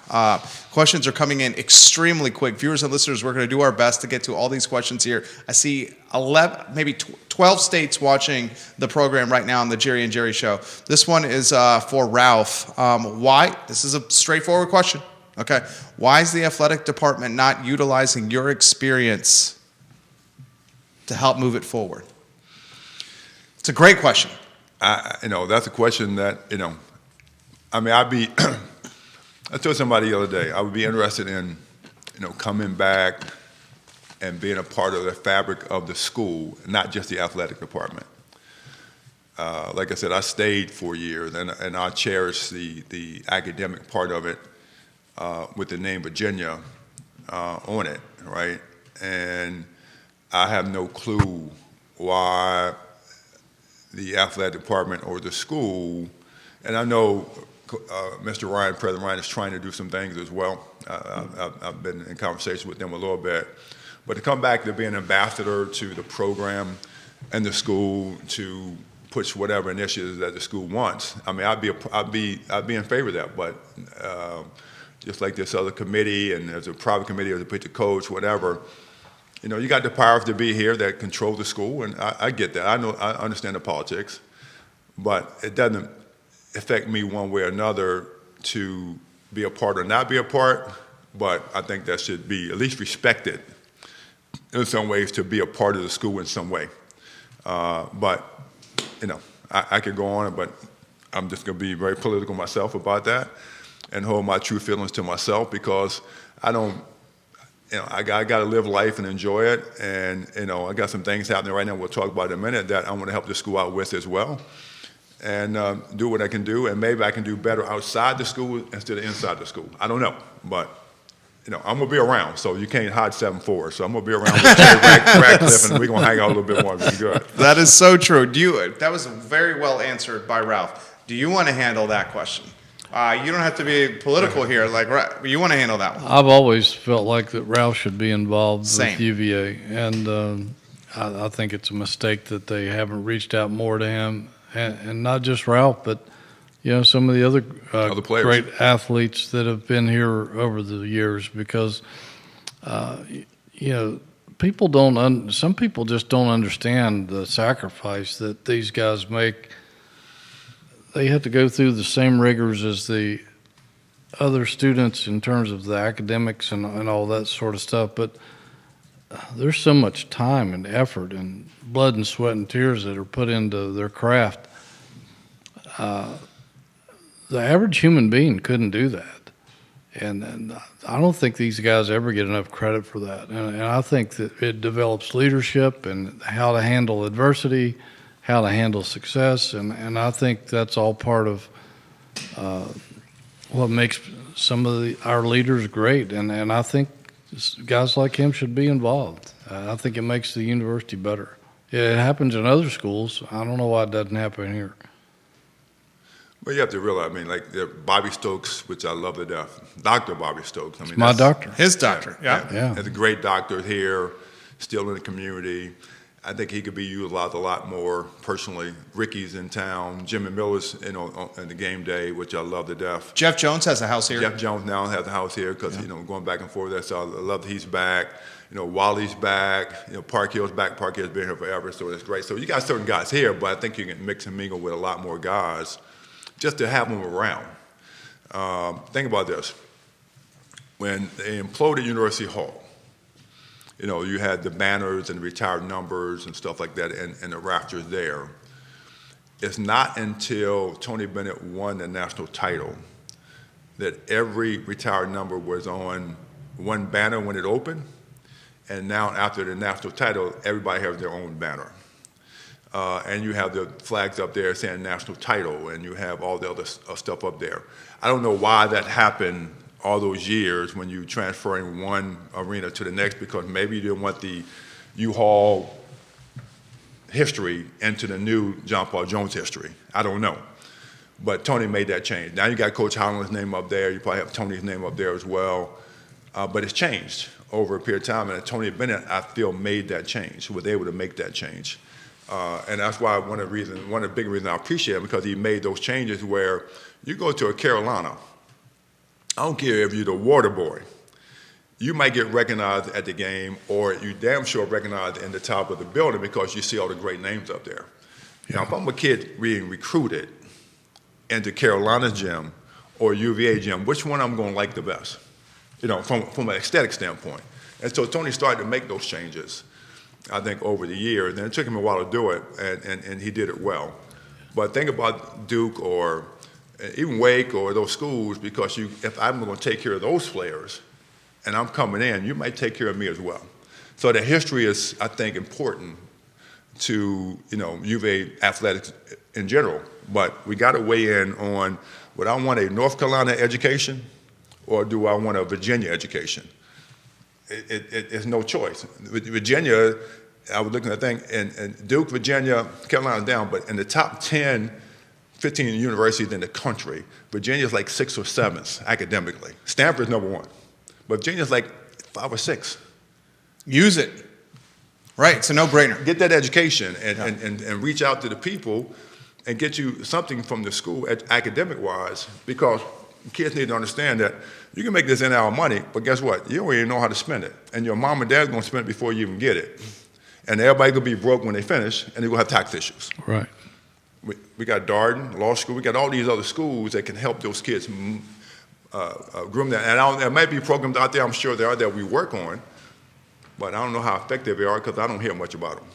Questions are coming in extremely quick. Viewers and listeners, we're going to do our best to get to all these questions here. I see 11, maybe 12 states watching the program right now on the Jerry and Jerry Show. This one is for Ralph. Why? This is a straightforward question. Okay. Why is the athletic department not utilizing your experience to help move it forward? It's a great question. That's a question that, I mean, I told somebody the other day, I would be interested in, coming back and being a part of the fabric of the school, not just the athletic department. like I said, I stayed 4 years, and I cherish the academic part of it with the name Virginia on it, right? And I have no clue why the athletic department or the school, and I know Mr. Ryan, President Ryan, is trying to do some things as well. I've been in conversation with them a little bit. But to come back to be an ambassador to the program and the school to push whatever initiatives that the school wants, I mean, I'd be in favor of that. But just like this other committee, and there's a private committee, or to pick the coach, whatever, you know, you got the powers to be here that control the school, and I get that. I understand the politics, but it doesn't affect me one way or another to be a part or not be a part. But I think that should be at least respected in some ways, to be a part of the school in some way. But you know, I could go on, but I'm just going to be very political myself about that and hold my true feelings to myself, because I don't. You know, I got to live life and enjoy it, and you know, I got some things happening right now we'll talk about in a minute that I want to help the school out with as well, and do what I can do, and maybe I can do better outside the school instead of inside the school. I don't know, but you know, I'm gonna be around, so you can't hide 7'4". So I'm gonna be around with Jerry Ratcliffe, and we're gonna hang out a little bit more. Be good. That is so true. That was very well answered by Ralph. Do you want to handle that question? You don't have to be political here. Like, you want to handle that one. I've always felt like that Ralph should be involved Same. with UVA, and I think it's a mistake that they haven't reached out more to him, and not just Ralph, but you know, some of the other players, great athletes that have been here over the years, because you know, some people just don't understand the sacrifice that these guys make. They have to go through the same rigors as the other students in terms of the academics and all that sort of stuff, but there's so much time and effort and blood and sweat and tears that are put into their craft. The average human being couldn't do that, and I don't think these guys ever get enough credit for that. And I think that it develops leadership and how to handle adversity, how to handle success, and I think that's all part of what makes some of our leaders great. And I think guys like him should be involved. I think it makes the university better. It happens in other schools. I don't know why it doesn't happen here. Well, you have to realize, I mean, like Bobby Stokes, which I love to death. Dr. Bobby Stokes. I mean, My doctor. His doctor, yeah. There's a great doctor here, still in the community. I think he could be utilized a lot more personally. Ricky's in town. Jimmy Miller's, you know, in the game day, which I love to death. Jeff Jones has a house here. Jeff Jones now has a house here because, you know, going back and forth there. So I love that he's back. You know, Wally's back. You know, Park Hill's back. Park Hill's been here forever, so it's great. So you got certain guys here, but I think you can mix and mingle with a lot more guys just to have them around. Think about this. When they imploded University Hall, you know, you had the banners and the retired numbers and stuff like that and the rafters there. It's not until Tony Bennett won the national title that every retired number was on one banner when it opened, and now after the national title, everybody has their own banner. And you have the flags up there saying national title, and you have all the other stuff up there. I don't know why that happened all those years when you transferring one arena to the next, because maybe you didn't want the U-Haul history into the new John Paul Jones history. I don't know. But Tony made that change. Now you got Coach Holland's name up there. You probably have Tony's name up there as well. But it's changed over a period of time. And Tony Bennett, I feel, made that change, was able to make that change. And that's why one of the big reasons I appreciate him, because he made those changes where you go to a Carolina, I don't care if you're the water boy, you might get recognized at the game, or you damn sure recognized in the top of the building because you see all the great names up there. Yeah. Now, if I'm a kid being recruited into Carolina's gym or UVA gym, which one I'm going to like the best? You know, from an aesthetic standpoint. And so Tony started to make those changes, I think, over the years. And it took him a while to do it, and he did it well. But think about Duke or even Wake or those schools, because if I'm going to take care of those players and I'm coming in, you might take care of me as well. So the history is, I think, important to, UVA athletics in general. But we got to weigh in on, would I want a North Carolina education or do I want a Virginia education? It's no choice. With Virginia, I was looking at the thing, and Duke, Virginia, Carolina's down, but in the top 10, 15 universities in the country, Virginia's like 6th or 7th academically. Stanford's number 1. But Virginia's like 5 or 6. Use it. Right, it's a no-brainer. Get that education and reach out to the people and get you something from the school academic-wise, because kids need to understand that you can make this in our money, but guess what? You don't even know how to spend it. And your mom and dad's going to spend it before you even get it. And everybody's going to be broke when they finish, and they're going to have tax issues. Right. We got Darden, law school. We got all these other schools that can help those kids groom that. And there might be programs out there, I'm sure there are, that we work on, but I don't know how effective they are because I don't hear much about them.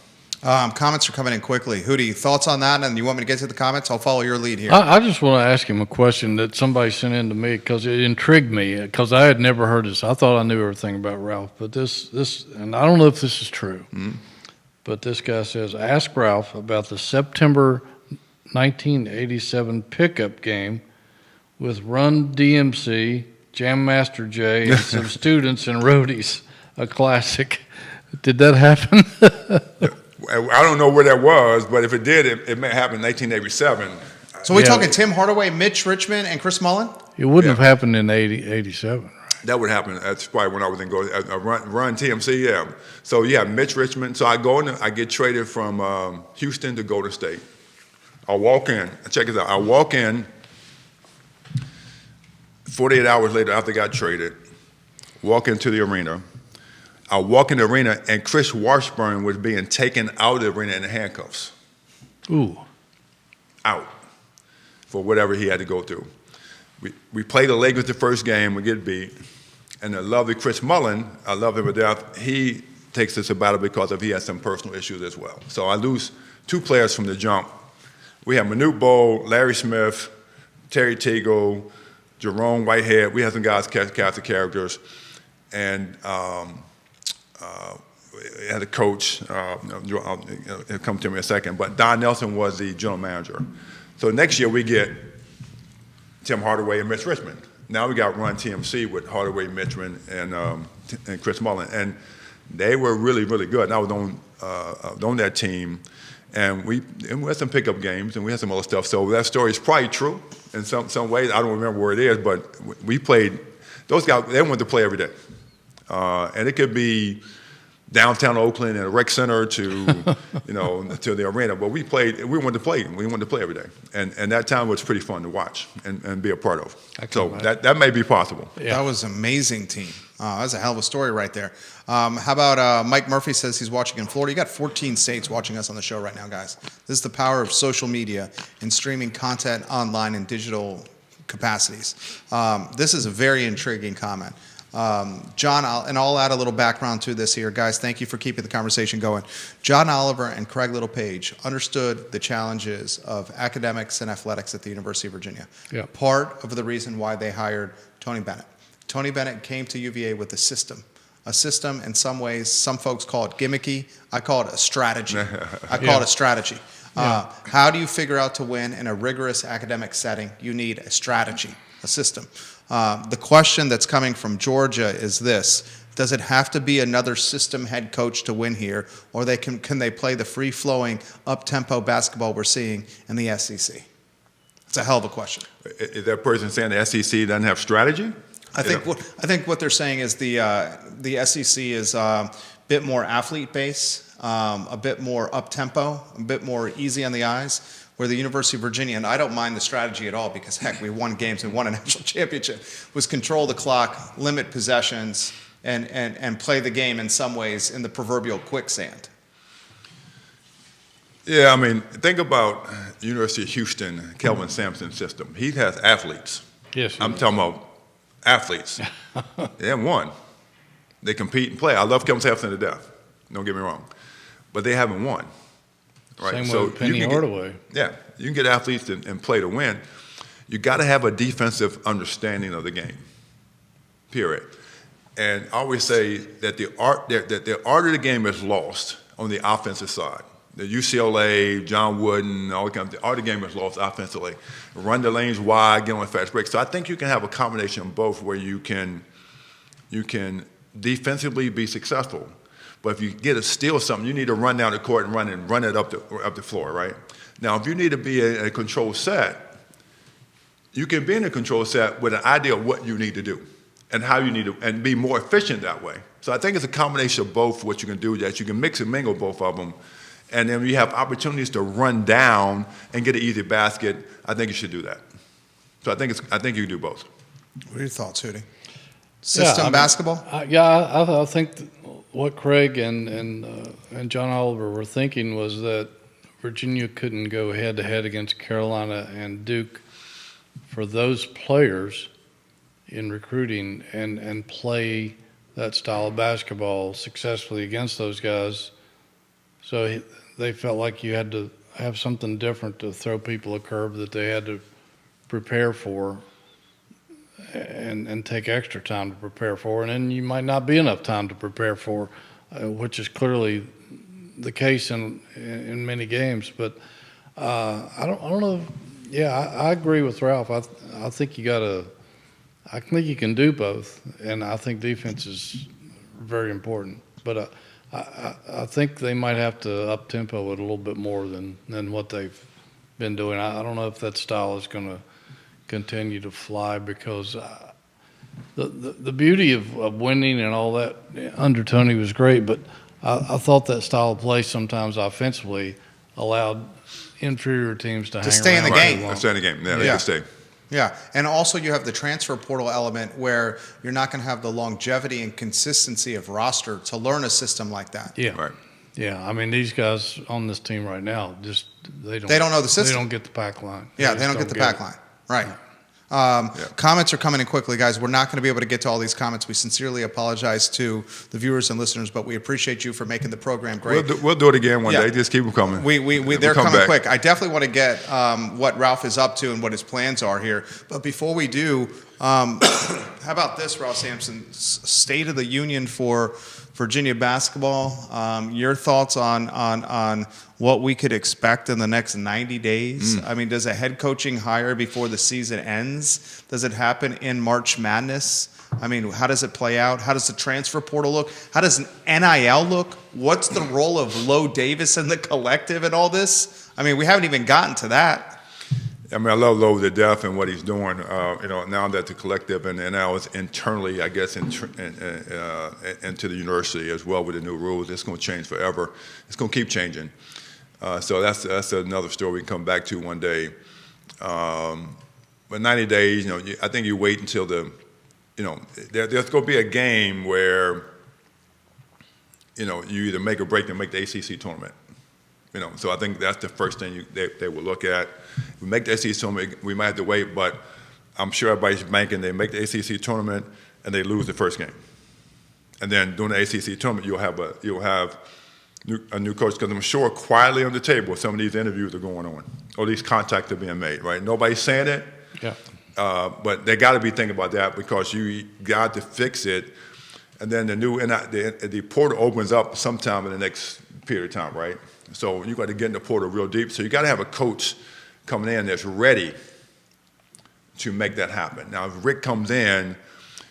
Comments are coming in quickly. Hootie, thoughts on that? And you want me to get to the comments? I'll follow your lead here. I just want to ask him a question that somebody sent in to me because it intrigued me because I had never heard this. I thought I knew everything about Ralph, but this, and I don't know if this is true, but this guy says, ask Ralph about the September 1987 pickup game with Run DMC, Jam Master Jay, and some students and roadies, a classic. Did that happen? I don't know where that was, but if it did, it may happen in 1987. So we're talking Tim Hardaway, Mitch Richmond, and Chris Mullen? It wouldn't have happened in 87, right? That would happen. That's probably when I was in Run TMC, yeah. So, yeah, Mitch Richmond. So I get traded from Houston to Golden State. I walk in. Check this out. I walk in 48 hours later after I got traded, walk into the arena. I walk in the arena, and Chris Washburn was being taken out of the arena in handcuffs. Ooh. Out for whatever he had to go through. We play the Lakers the first game, we get beat, and the lovely Chris Mullen, I love him to death, he takes us to battle because he has some personal issues as well. So I lose 2 players from the jump. We have Manute Bol, Larry Smith, Terry Teagle, Jerome Whitehead. We have some guys cast the characters, and we had a coach. It'll come to me in a second. But Don Nelson was the general manager. So next year we get Tim Hardaway and Mitch Richmond. Now we got Run TMC with Hardaway, Mitchman, and Chris Mullen, and they were really, really good. And I was on that team. And we had some pickup games, and we had some other stuff. So that story is probably true in some ways. I don't remember where it is, but we played. Those guys, they wanted to play every day. And it could be downtown Oakland and a rec center to, to the arena. But we wanted to play. We wanted to play every day. And that time was pretty fun to watch and be a part of. So that may be possible. Yeah. That was an amazing team. That was a hell of a story right there. How about Mike Murphy says he's watching in Florida. You got 14 states watching us on the show right now, guys. This is the power of social media and streaming content online in digital capacities. This is a very intriguing comment. John, I'll add a little background to this here. Guys, thank you for keeping the conversation going. John Oliver and Craig Littlepage understood the challenges of academics and athletics at the University of Virginia. Yeah. Part of the reason why they hired Tony Bennett. Tony Bennett came to UVA with a system. A system, in some ways, some folks call it gimmicky. I call it a strategy. It a strategy. How do you figure out to win in a rigorous academic setting? You need a strategy, a system. The question that's coming from Georgia is this: does it have to be another system head coach to win here, or can they play the free-flowing, up-tempo basketball we're seeing in the SEC? It's a hell of a question. Is that person saying the SEC doesn't have strategy? I think what they're saying is the SEC is a bit more athlete-based, a bit more up-tempo, a bit more easy on the eyes, where the University of Virginia, and I don't mind the strategy at all because, heck, we won games and won a national championship, was control the clock, limit possessions, and play the game in some ways in the proverbial quicksand. Yeah, I mean, think about University of Houston, Kelvin Sampson system. He has athletes. Yes. I'm talking about athletes. They haven't won. They compete and play. I love Kelvin Sampson to death. Don't get me wrong. But they haven't won. Right? Same way with Penny Hardaway. You can get athletes and play to win. You got to have a defensive understanding of the game, period. And I always say that the art of the game is lost on the offensive side. the UCLA, John Wooden, all the game was lost offensively. Run the lanes wide, get on fast breaks. So I think you can have a combination of both where you can defensively be successful. But if you get to steal something, you need to run down the court and run it up the floor, right? Now, if you need to be a control set, you can be in a control set with an idea of what you need to do and how you need to, and be more efficient that way. So I think it's a combination of both what you can do, that you can mix and mingle both of them. And then when you have opportunities to run down and get an easy basket, I think you should do that. So I think you can do both. What are your thoughts, Hootie? System basketball? I think what Craig and John Oliver were thinking was that Virginia couldn't go head-to-head against Carolina and Duke for those players in recruiting and play that style of basketball successfully against those guys. So they felt like you had to have something different to throw people a curve that they had to prepare for and take extra time to prepare for. And then you might not be enough time to prepare for, which is clearly the case in many games. But I don't know. Yeah, I agree with Ralph. I think I think you can do both, and I think defense is very important. But I think they might have to up tempo it a little bit more than what they've been doing. I don't know if that style is going to continue to fly, because the beauty of winning and all that under Tony was great, but I thought that style of play sometimes offensively allowed inferior teams to hang stay in around the game. long. Stay in the game. Yeah, they can stay. Yeah, and also you have the transfer portal element where you're not going to have the longevity and consistency of roster to learn a system like that. Yeah. Right. Yeah, I mean, these guys on this team right now they don't know the system. They don't get the pack line. Yeah, they don't get the pack line. Right. Yeah. Comments are coming in quickly, guys. We're not going to be able to get to all these comments. We sincerely apologize to the viewers and listeners, but we appreciate you for making the program great. We'll do it again one day. Just keep them coming. They're coming quick. I definitely want to get what Ralph is up to and what his plans are here. But before we do, how about this, Ralph Sampson? State of the Union for Virginia basketball. Your thoughts on what we could expect in the next 90 days? I mean, does a head coaching hire before the season ends? Does it happen in March Madness? I mean, how does it play out? How does the transfer portal look? How does an NIL look? What's the role of Lo Davis and the collective in all this? I mean, we haven't even gotten to that. I mean, I love Lo to death and what he's doing. Now that the collective and now is internally, I guess, into the university as well with the new rules, it's going to change forever. It's going to keep changing. So that's another story we can come back to one day. But 90 days, I think you wait until there's going to be a game where, you either make or break and make the ACC tournament. So I think that's the first thing they will look at. If we make the ACC tournament, we might have to wait, but I'm sure everybody's banking they make the ACC tournament and they lose the first game. And then during the ACC tournament, you'll have a new coach, because I'm sure quietly on the table some of these interviews are going on, or these contacts are being made, right? Nobody's saying it, but they got to be thinking about that, because you got to fix it. And then the portal opens up sometime in the next period of time, right? So you got to get in the portal real deep. So you got to have a coach coming in that's ready to make that happen. Now, if Rick comes in,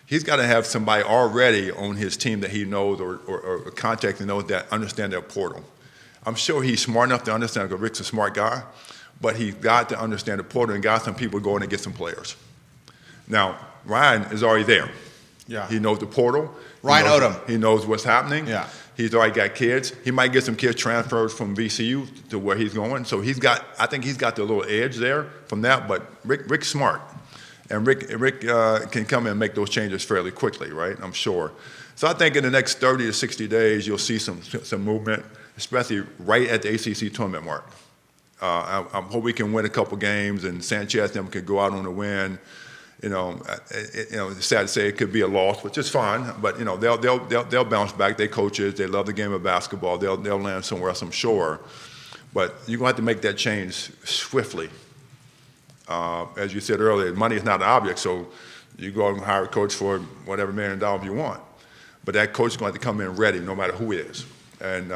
he's got to have somebody already on his team that he knows or contact and knows that understand their portal. I'm sure he's smart enough to understand, because Rick's a smart guy, but he's got to understand the portal and got some people going to get some players. Now, Ryan is already there. Yeah. He knows the portal. Ryan Odom. He knows what's happening. Yeah. He's already got kids. He might get some kids transferred from VCU to where he's going. So I think he's got the little edge there from that. But Rick's smart. And Rick can come in and make those changes fairly quickly, right? I'm sure. So I think in the next 30 to 60 days, you'll see some movement, especially right at the ACC tournament mark. I hope we can win a couple games, and Sanchez and them could go out on a win. It's sad to say it could be a loss, which is fine. But they'll bounce back. They coaches. They love the game of basketball. They'll land somewhere else, I'm sure. But you're gonna have to make that change swiftly. As you said earlier, money is not an object, so you go out and hire a coach for whatever $1 million you want. But that coach is going to have to come in ready, no matter who it is. And,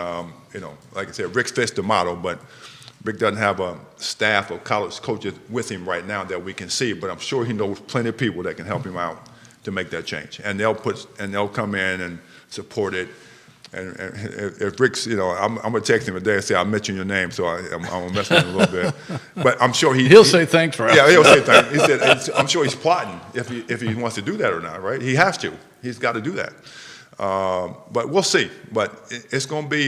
like I said, Rick fits the model, but Rick doesn't have a staff of college coaches with him right now that we can see, but I'm sure he knows plenty of people that can help him out to make that change. And they'll come in and support it. And if Rick's, I'm going to text him today and say, I'll mention your name, so I'm going to mess with him a little bit. But I'm sure he'll say thanks, Ralph. Yeah, he'll say thanks. He said, I'm sure he's plotting if he wants to do that or not, right? He has to. He's got to do that. But we'll see. But it's going to be,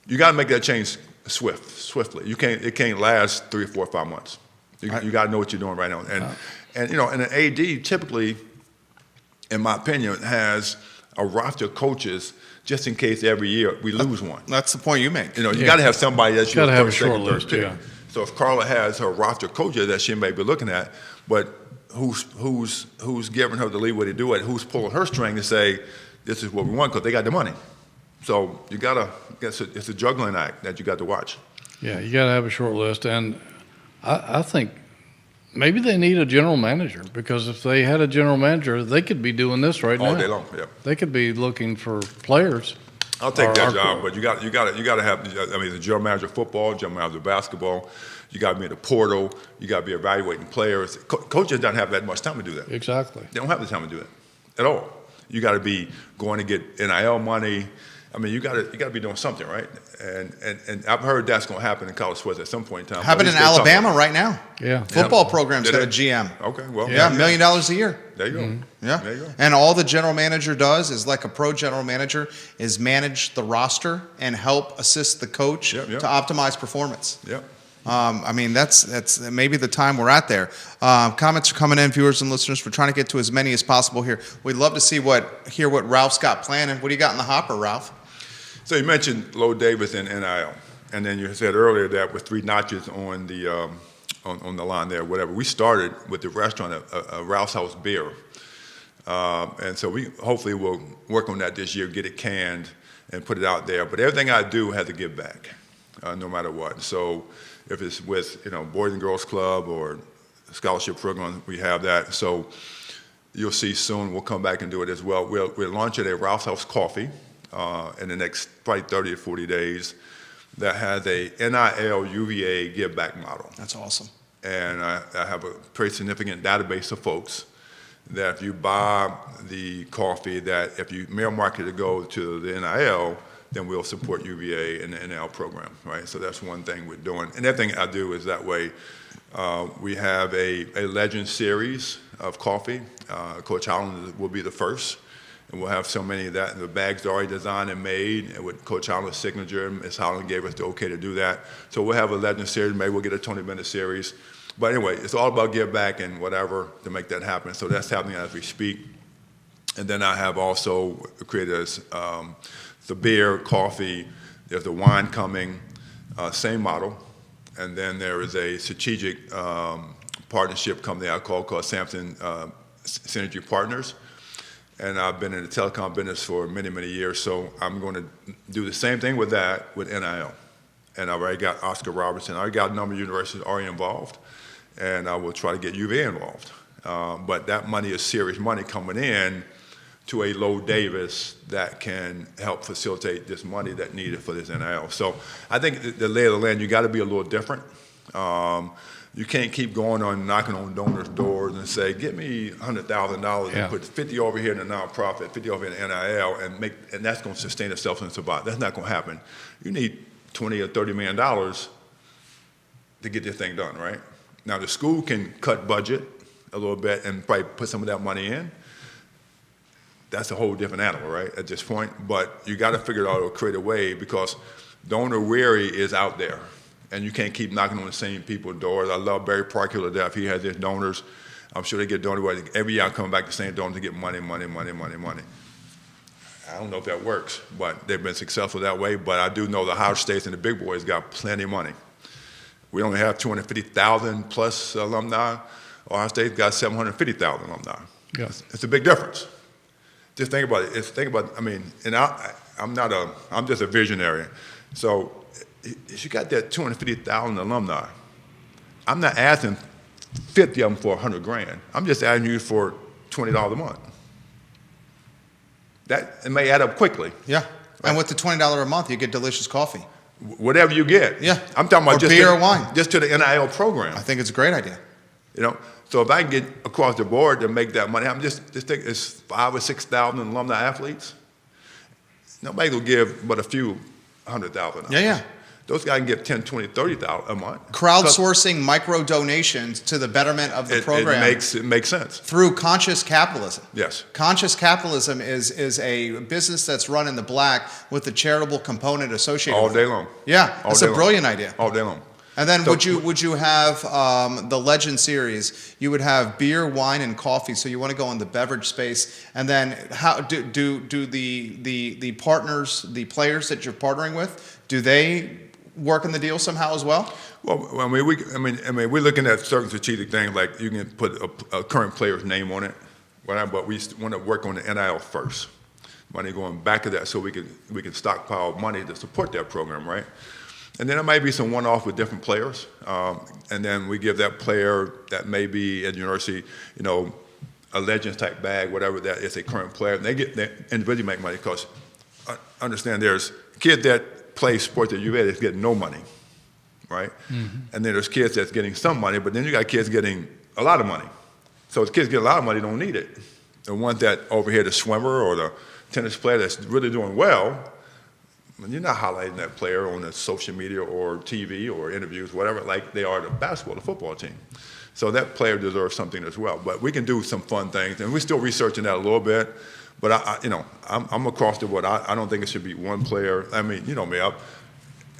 you got to make that change swiftly. It can't last 3 or 4 or 5 months. You got to know what you're doing right now. And an AD typically, in my opinion, has a roster of coaches just in case every year we lose one. That's the point you make. You got to have somebody that's your have a first, short second, third list. pick. Yeah. So if Carla has her roster of coaches that she may be looking at, but who's giving her the leeway to do it? Who's pulling her string to say this is what we want because they got the money? So you gotta. It's a juggling act that you got to watch. Yeah, you got to have a short list, and I think maybe they need a general manager, because if they had a general manager, they could be doing this right now. All day long, yeah. They could be looking for players. I'll take that job, but you got to have. I mean, the general manager of football, general manager of basketball. You got to be in the portal. You got to be evaluating players. Coaches don't have that much time to do that. Exactly. They don't have the time to do it at all. You got to be going to get NIL money. I mean, you got to be doing something, right? And I've heard that's going to happen in college sports at some point in time. Happened in Alabama right now. Yeah. Football program's got a GM. Okay, well. Yeah, $1 million a year. There you go. Mm-hmm. Yeah. There you go. And all the general manager does is, like a pro general manager, is manage the roster and help assist the coach to optimize performance. Yep. I mean, that's maybe the time we're at there. Comments are coming in, viewers and listeners. We're trying to get to as many as possible here. We'd love to hear what Ralph's got planning. What do you got in the hopper, Ralph? So you mentioned Low Davis and NIL, and then you said earlier that with 3 notches on the on the line there, whatever. We started with the restaurant, a Ralph's House beer, and so we hopefully will work on that this year, get it canned and put it out there. But everything I do has to give back, no matter what. So if it's with Boys and Girls Club or scholarship program, we have that. So you'll see soon. We'll come back and do it as well. We're launching a Ralph's House coffee in the next probably 30 or 40 days that has a NIL UVA give back model. That's awesome. And I have a pretty significant database of folks that if you buy the coffee, that if you mail market to go to the NIL, then we'll support UVA and the NIL program, right? So that's one thing we're doing. And everything I do is that way. We have a Legend series of coffee. Coach Holland will be the first. And we'll have so many of that. The bags are already designed and made, and with Coach Holland's signature. Ms. Holland gave us the okay to do that. So we'll have a Legend series. Maybe we'll get a Tony Bennett series. But anyway, it's all about give back and whatever to make that happen. So that's happening as we speak. And then I have also created the beer, coffee. There's the wine coming, same model. And then there is a strategic partnership company I called Sampson Synergy Partners. And I've been in the telecom business for many, many years, so I'm going to do the same thing with that with NIL. And I've already got Oscar Robertson. I already got a number of universities already involved, and I will try to get UVA involved. But that money is serious money coming in to a Low Davis that can help facilitate this money that's needed for this NIL. So I think the lay of the land, you got to be a little different. You can't keep going on knocking on donors' doors and say, "Get me $100,000 and put 50 over here in a nonprofit, 50 over in NIL, and that's going to sustain itself and survive." That's not going to happen. You need $20 or $30 million to get this thing done, right? Now the school can cut budget a little bit and probably put some of that money in. That's a whole different animal, right? At this point, but you got to figure out or create a way, because donor weary is out there. And you can't keep knocking on the same people's doors. I love Barry Parker to death. He has his donors. I'm sure they get donors. Every year I come back to the same donors to get money. I don't know if that works, but they've been successful that way. But I do know the Ohio States and the big boys got plenty of money. We only have 250,000 plus alumni. Ohio State's got 750,000 alumni. Yeah. It's a big difference. Just think about it. I mean, and I'm just a visionary. So if you got that 250,000 alumni, I'm not asking 50 of them for $100,000. I'm just asking you for $20 a month. It may add up quickly. Yeah. And with the $20 a month, you get delicious coffee. Whatever you get. Yeah. I'm talking about Or just beer to, or wine. just to the NIL program. I think it's a great idea. You know, so if I can get across the board to make that money, I'm just think it's 5,000 or 6,000 alumni athletes. Nobody will give but a few $100,000. Yeah. Those guys can get 10, 20, 30,000 a month. Crowdsourcing micro donations to the betterment of the program. It makes sense. Through conscious capitalism. Yes. Conscious capitalism is a business that's run in the black with the charitable component associated All with day it. long. Yeah, that's a brilliant idea. All day long. And then So- would you have the Legend Series? You would have beer, wine, and coffee. So you want to go in the beverage space, and then how do the partners, the players that you're partnering with, do they work in the deal somehow as well? Well, I mean, we're looking at certain strategic things, like you can put a current player's name on it, but we want to work on the NIL first. Money going back to that, so we can stockpile money to support that program, right? And then there might be some one-off with different players, and then we give that player that may be at university, you know, a Legends type bag, whatever that is, a current player, and they individually make money, because understand there's kids that play sports at UVA that's getting no money, right? Mm-hmm. And then there's kids that's getting some money, but then you got kids getting a lot of money. So the kids get a lot of money don't need it. The ones that over here, the swimmer or the tennis player that's really doing well, you're not highlighting that player on the social media or TV or interviews, whatever, like they are the basketball, the football team. So that player deserves something as well. But we can do some fun things, and we're still researching that a little bit. But I'm across the board. I don't think it should be one player. I mean, you know me.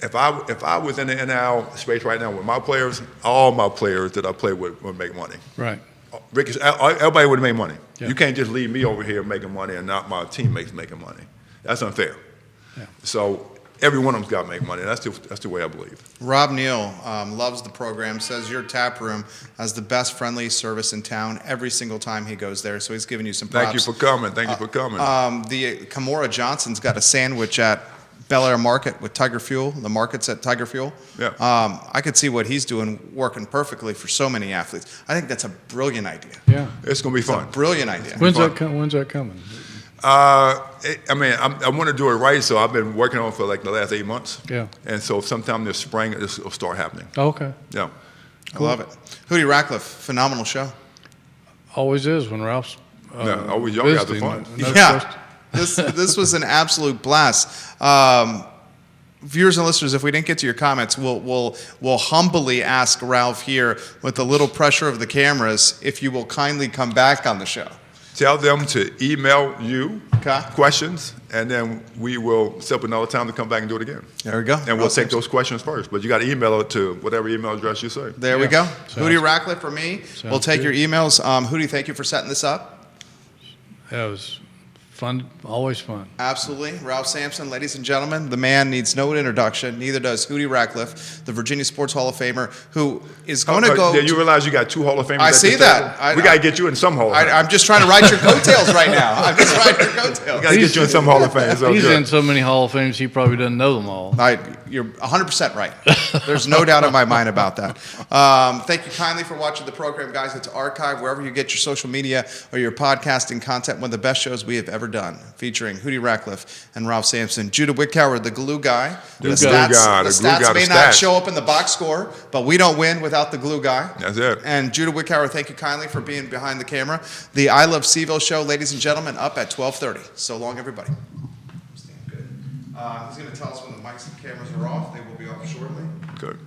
If I was in the NL space right now with my players, all my players that I play with would make money. Right. Everybody would make money. Yeah. You can't just leave me over here making money and not my teammates making money. That's unfair. Yeah. So every one of them's got to make money. That's the way I believe. Rob Neal loves the program, says your tap room has the best friendly service in town every single time he goes there, so he's giving you some props. Thank you for coming. Thank you for coming. The Kamora Johnson's got a sandwich at Bel Air Market with Tiger Fuel. The market's at Tiger Fuel. Yeah. I could see what he's doing working perfectly for so many athletes. I think that's a brilliant idea. Yeah. It's going to be fun. Brilliant idea. When's that coming? I want to do it right, so I've been working on it for like the last 8 months. Yeah. And so sometime this spring, this will start happening. Oh, okay. Yeah. I love it. Hootie Ratcliffe, phenomenal show. Always is when Ralph's always y'all got the fun. Yeah. This was an absolute blast. Viewers and listeners, if we didn't get to your comments, we'll humbly ask Ralph here, with a little pressure of the cameras, if you will kindly come back on the show. Tell them to email you Okay. questions, and then we will set up another time to come back and do it again. There we go. And we'll take those questions first, but you got to email it to whatever email address you say. There we go. Sounds Hootie Ratcliffe for me. We'll take good. your emails. Hootie, thank you for setting this up. That was fun. Always fun. Absolutely. Ralph Sampson, ladies and gentlemen, the man needs no introduction. Neither does Hootie Ratcliffe, the Virginia Sports Hall of Famer, who is going to go. Did you realize you got 2 Hall of Famers? I at see this that. table? We got to get you in some Hall of Fame. I'm just trying to ride your coattails right now. I'm just riding your coattails. We got to get you in some Hall of Fame. So He's good. in so many Hall of Fames, he probably doesn't know them all. You're 100% right. There's no doubt in my mind about that. Thank you kindly for watching the program, guys. It's archived wherever you get your social media or your podcasting content. One of the best shows we have ever done, featuring Hootie Ratcliffe and Ralph Sampson. Judah Wickower, the glue guy. The glue guy, The the glue guy, stats the may not stats. show up in the box score, but we don't win without the glue guy. That's it. And Judah Wickower, thank you kindly for being behind the camera. The I Love CVille show, ladies and gentlemen, up at 12:30. So long, everybody. Stand good. He's going to tell us when the mics and cameras are off. They will be off shortly. Good.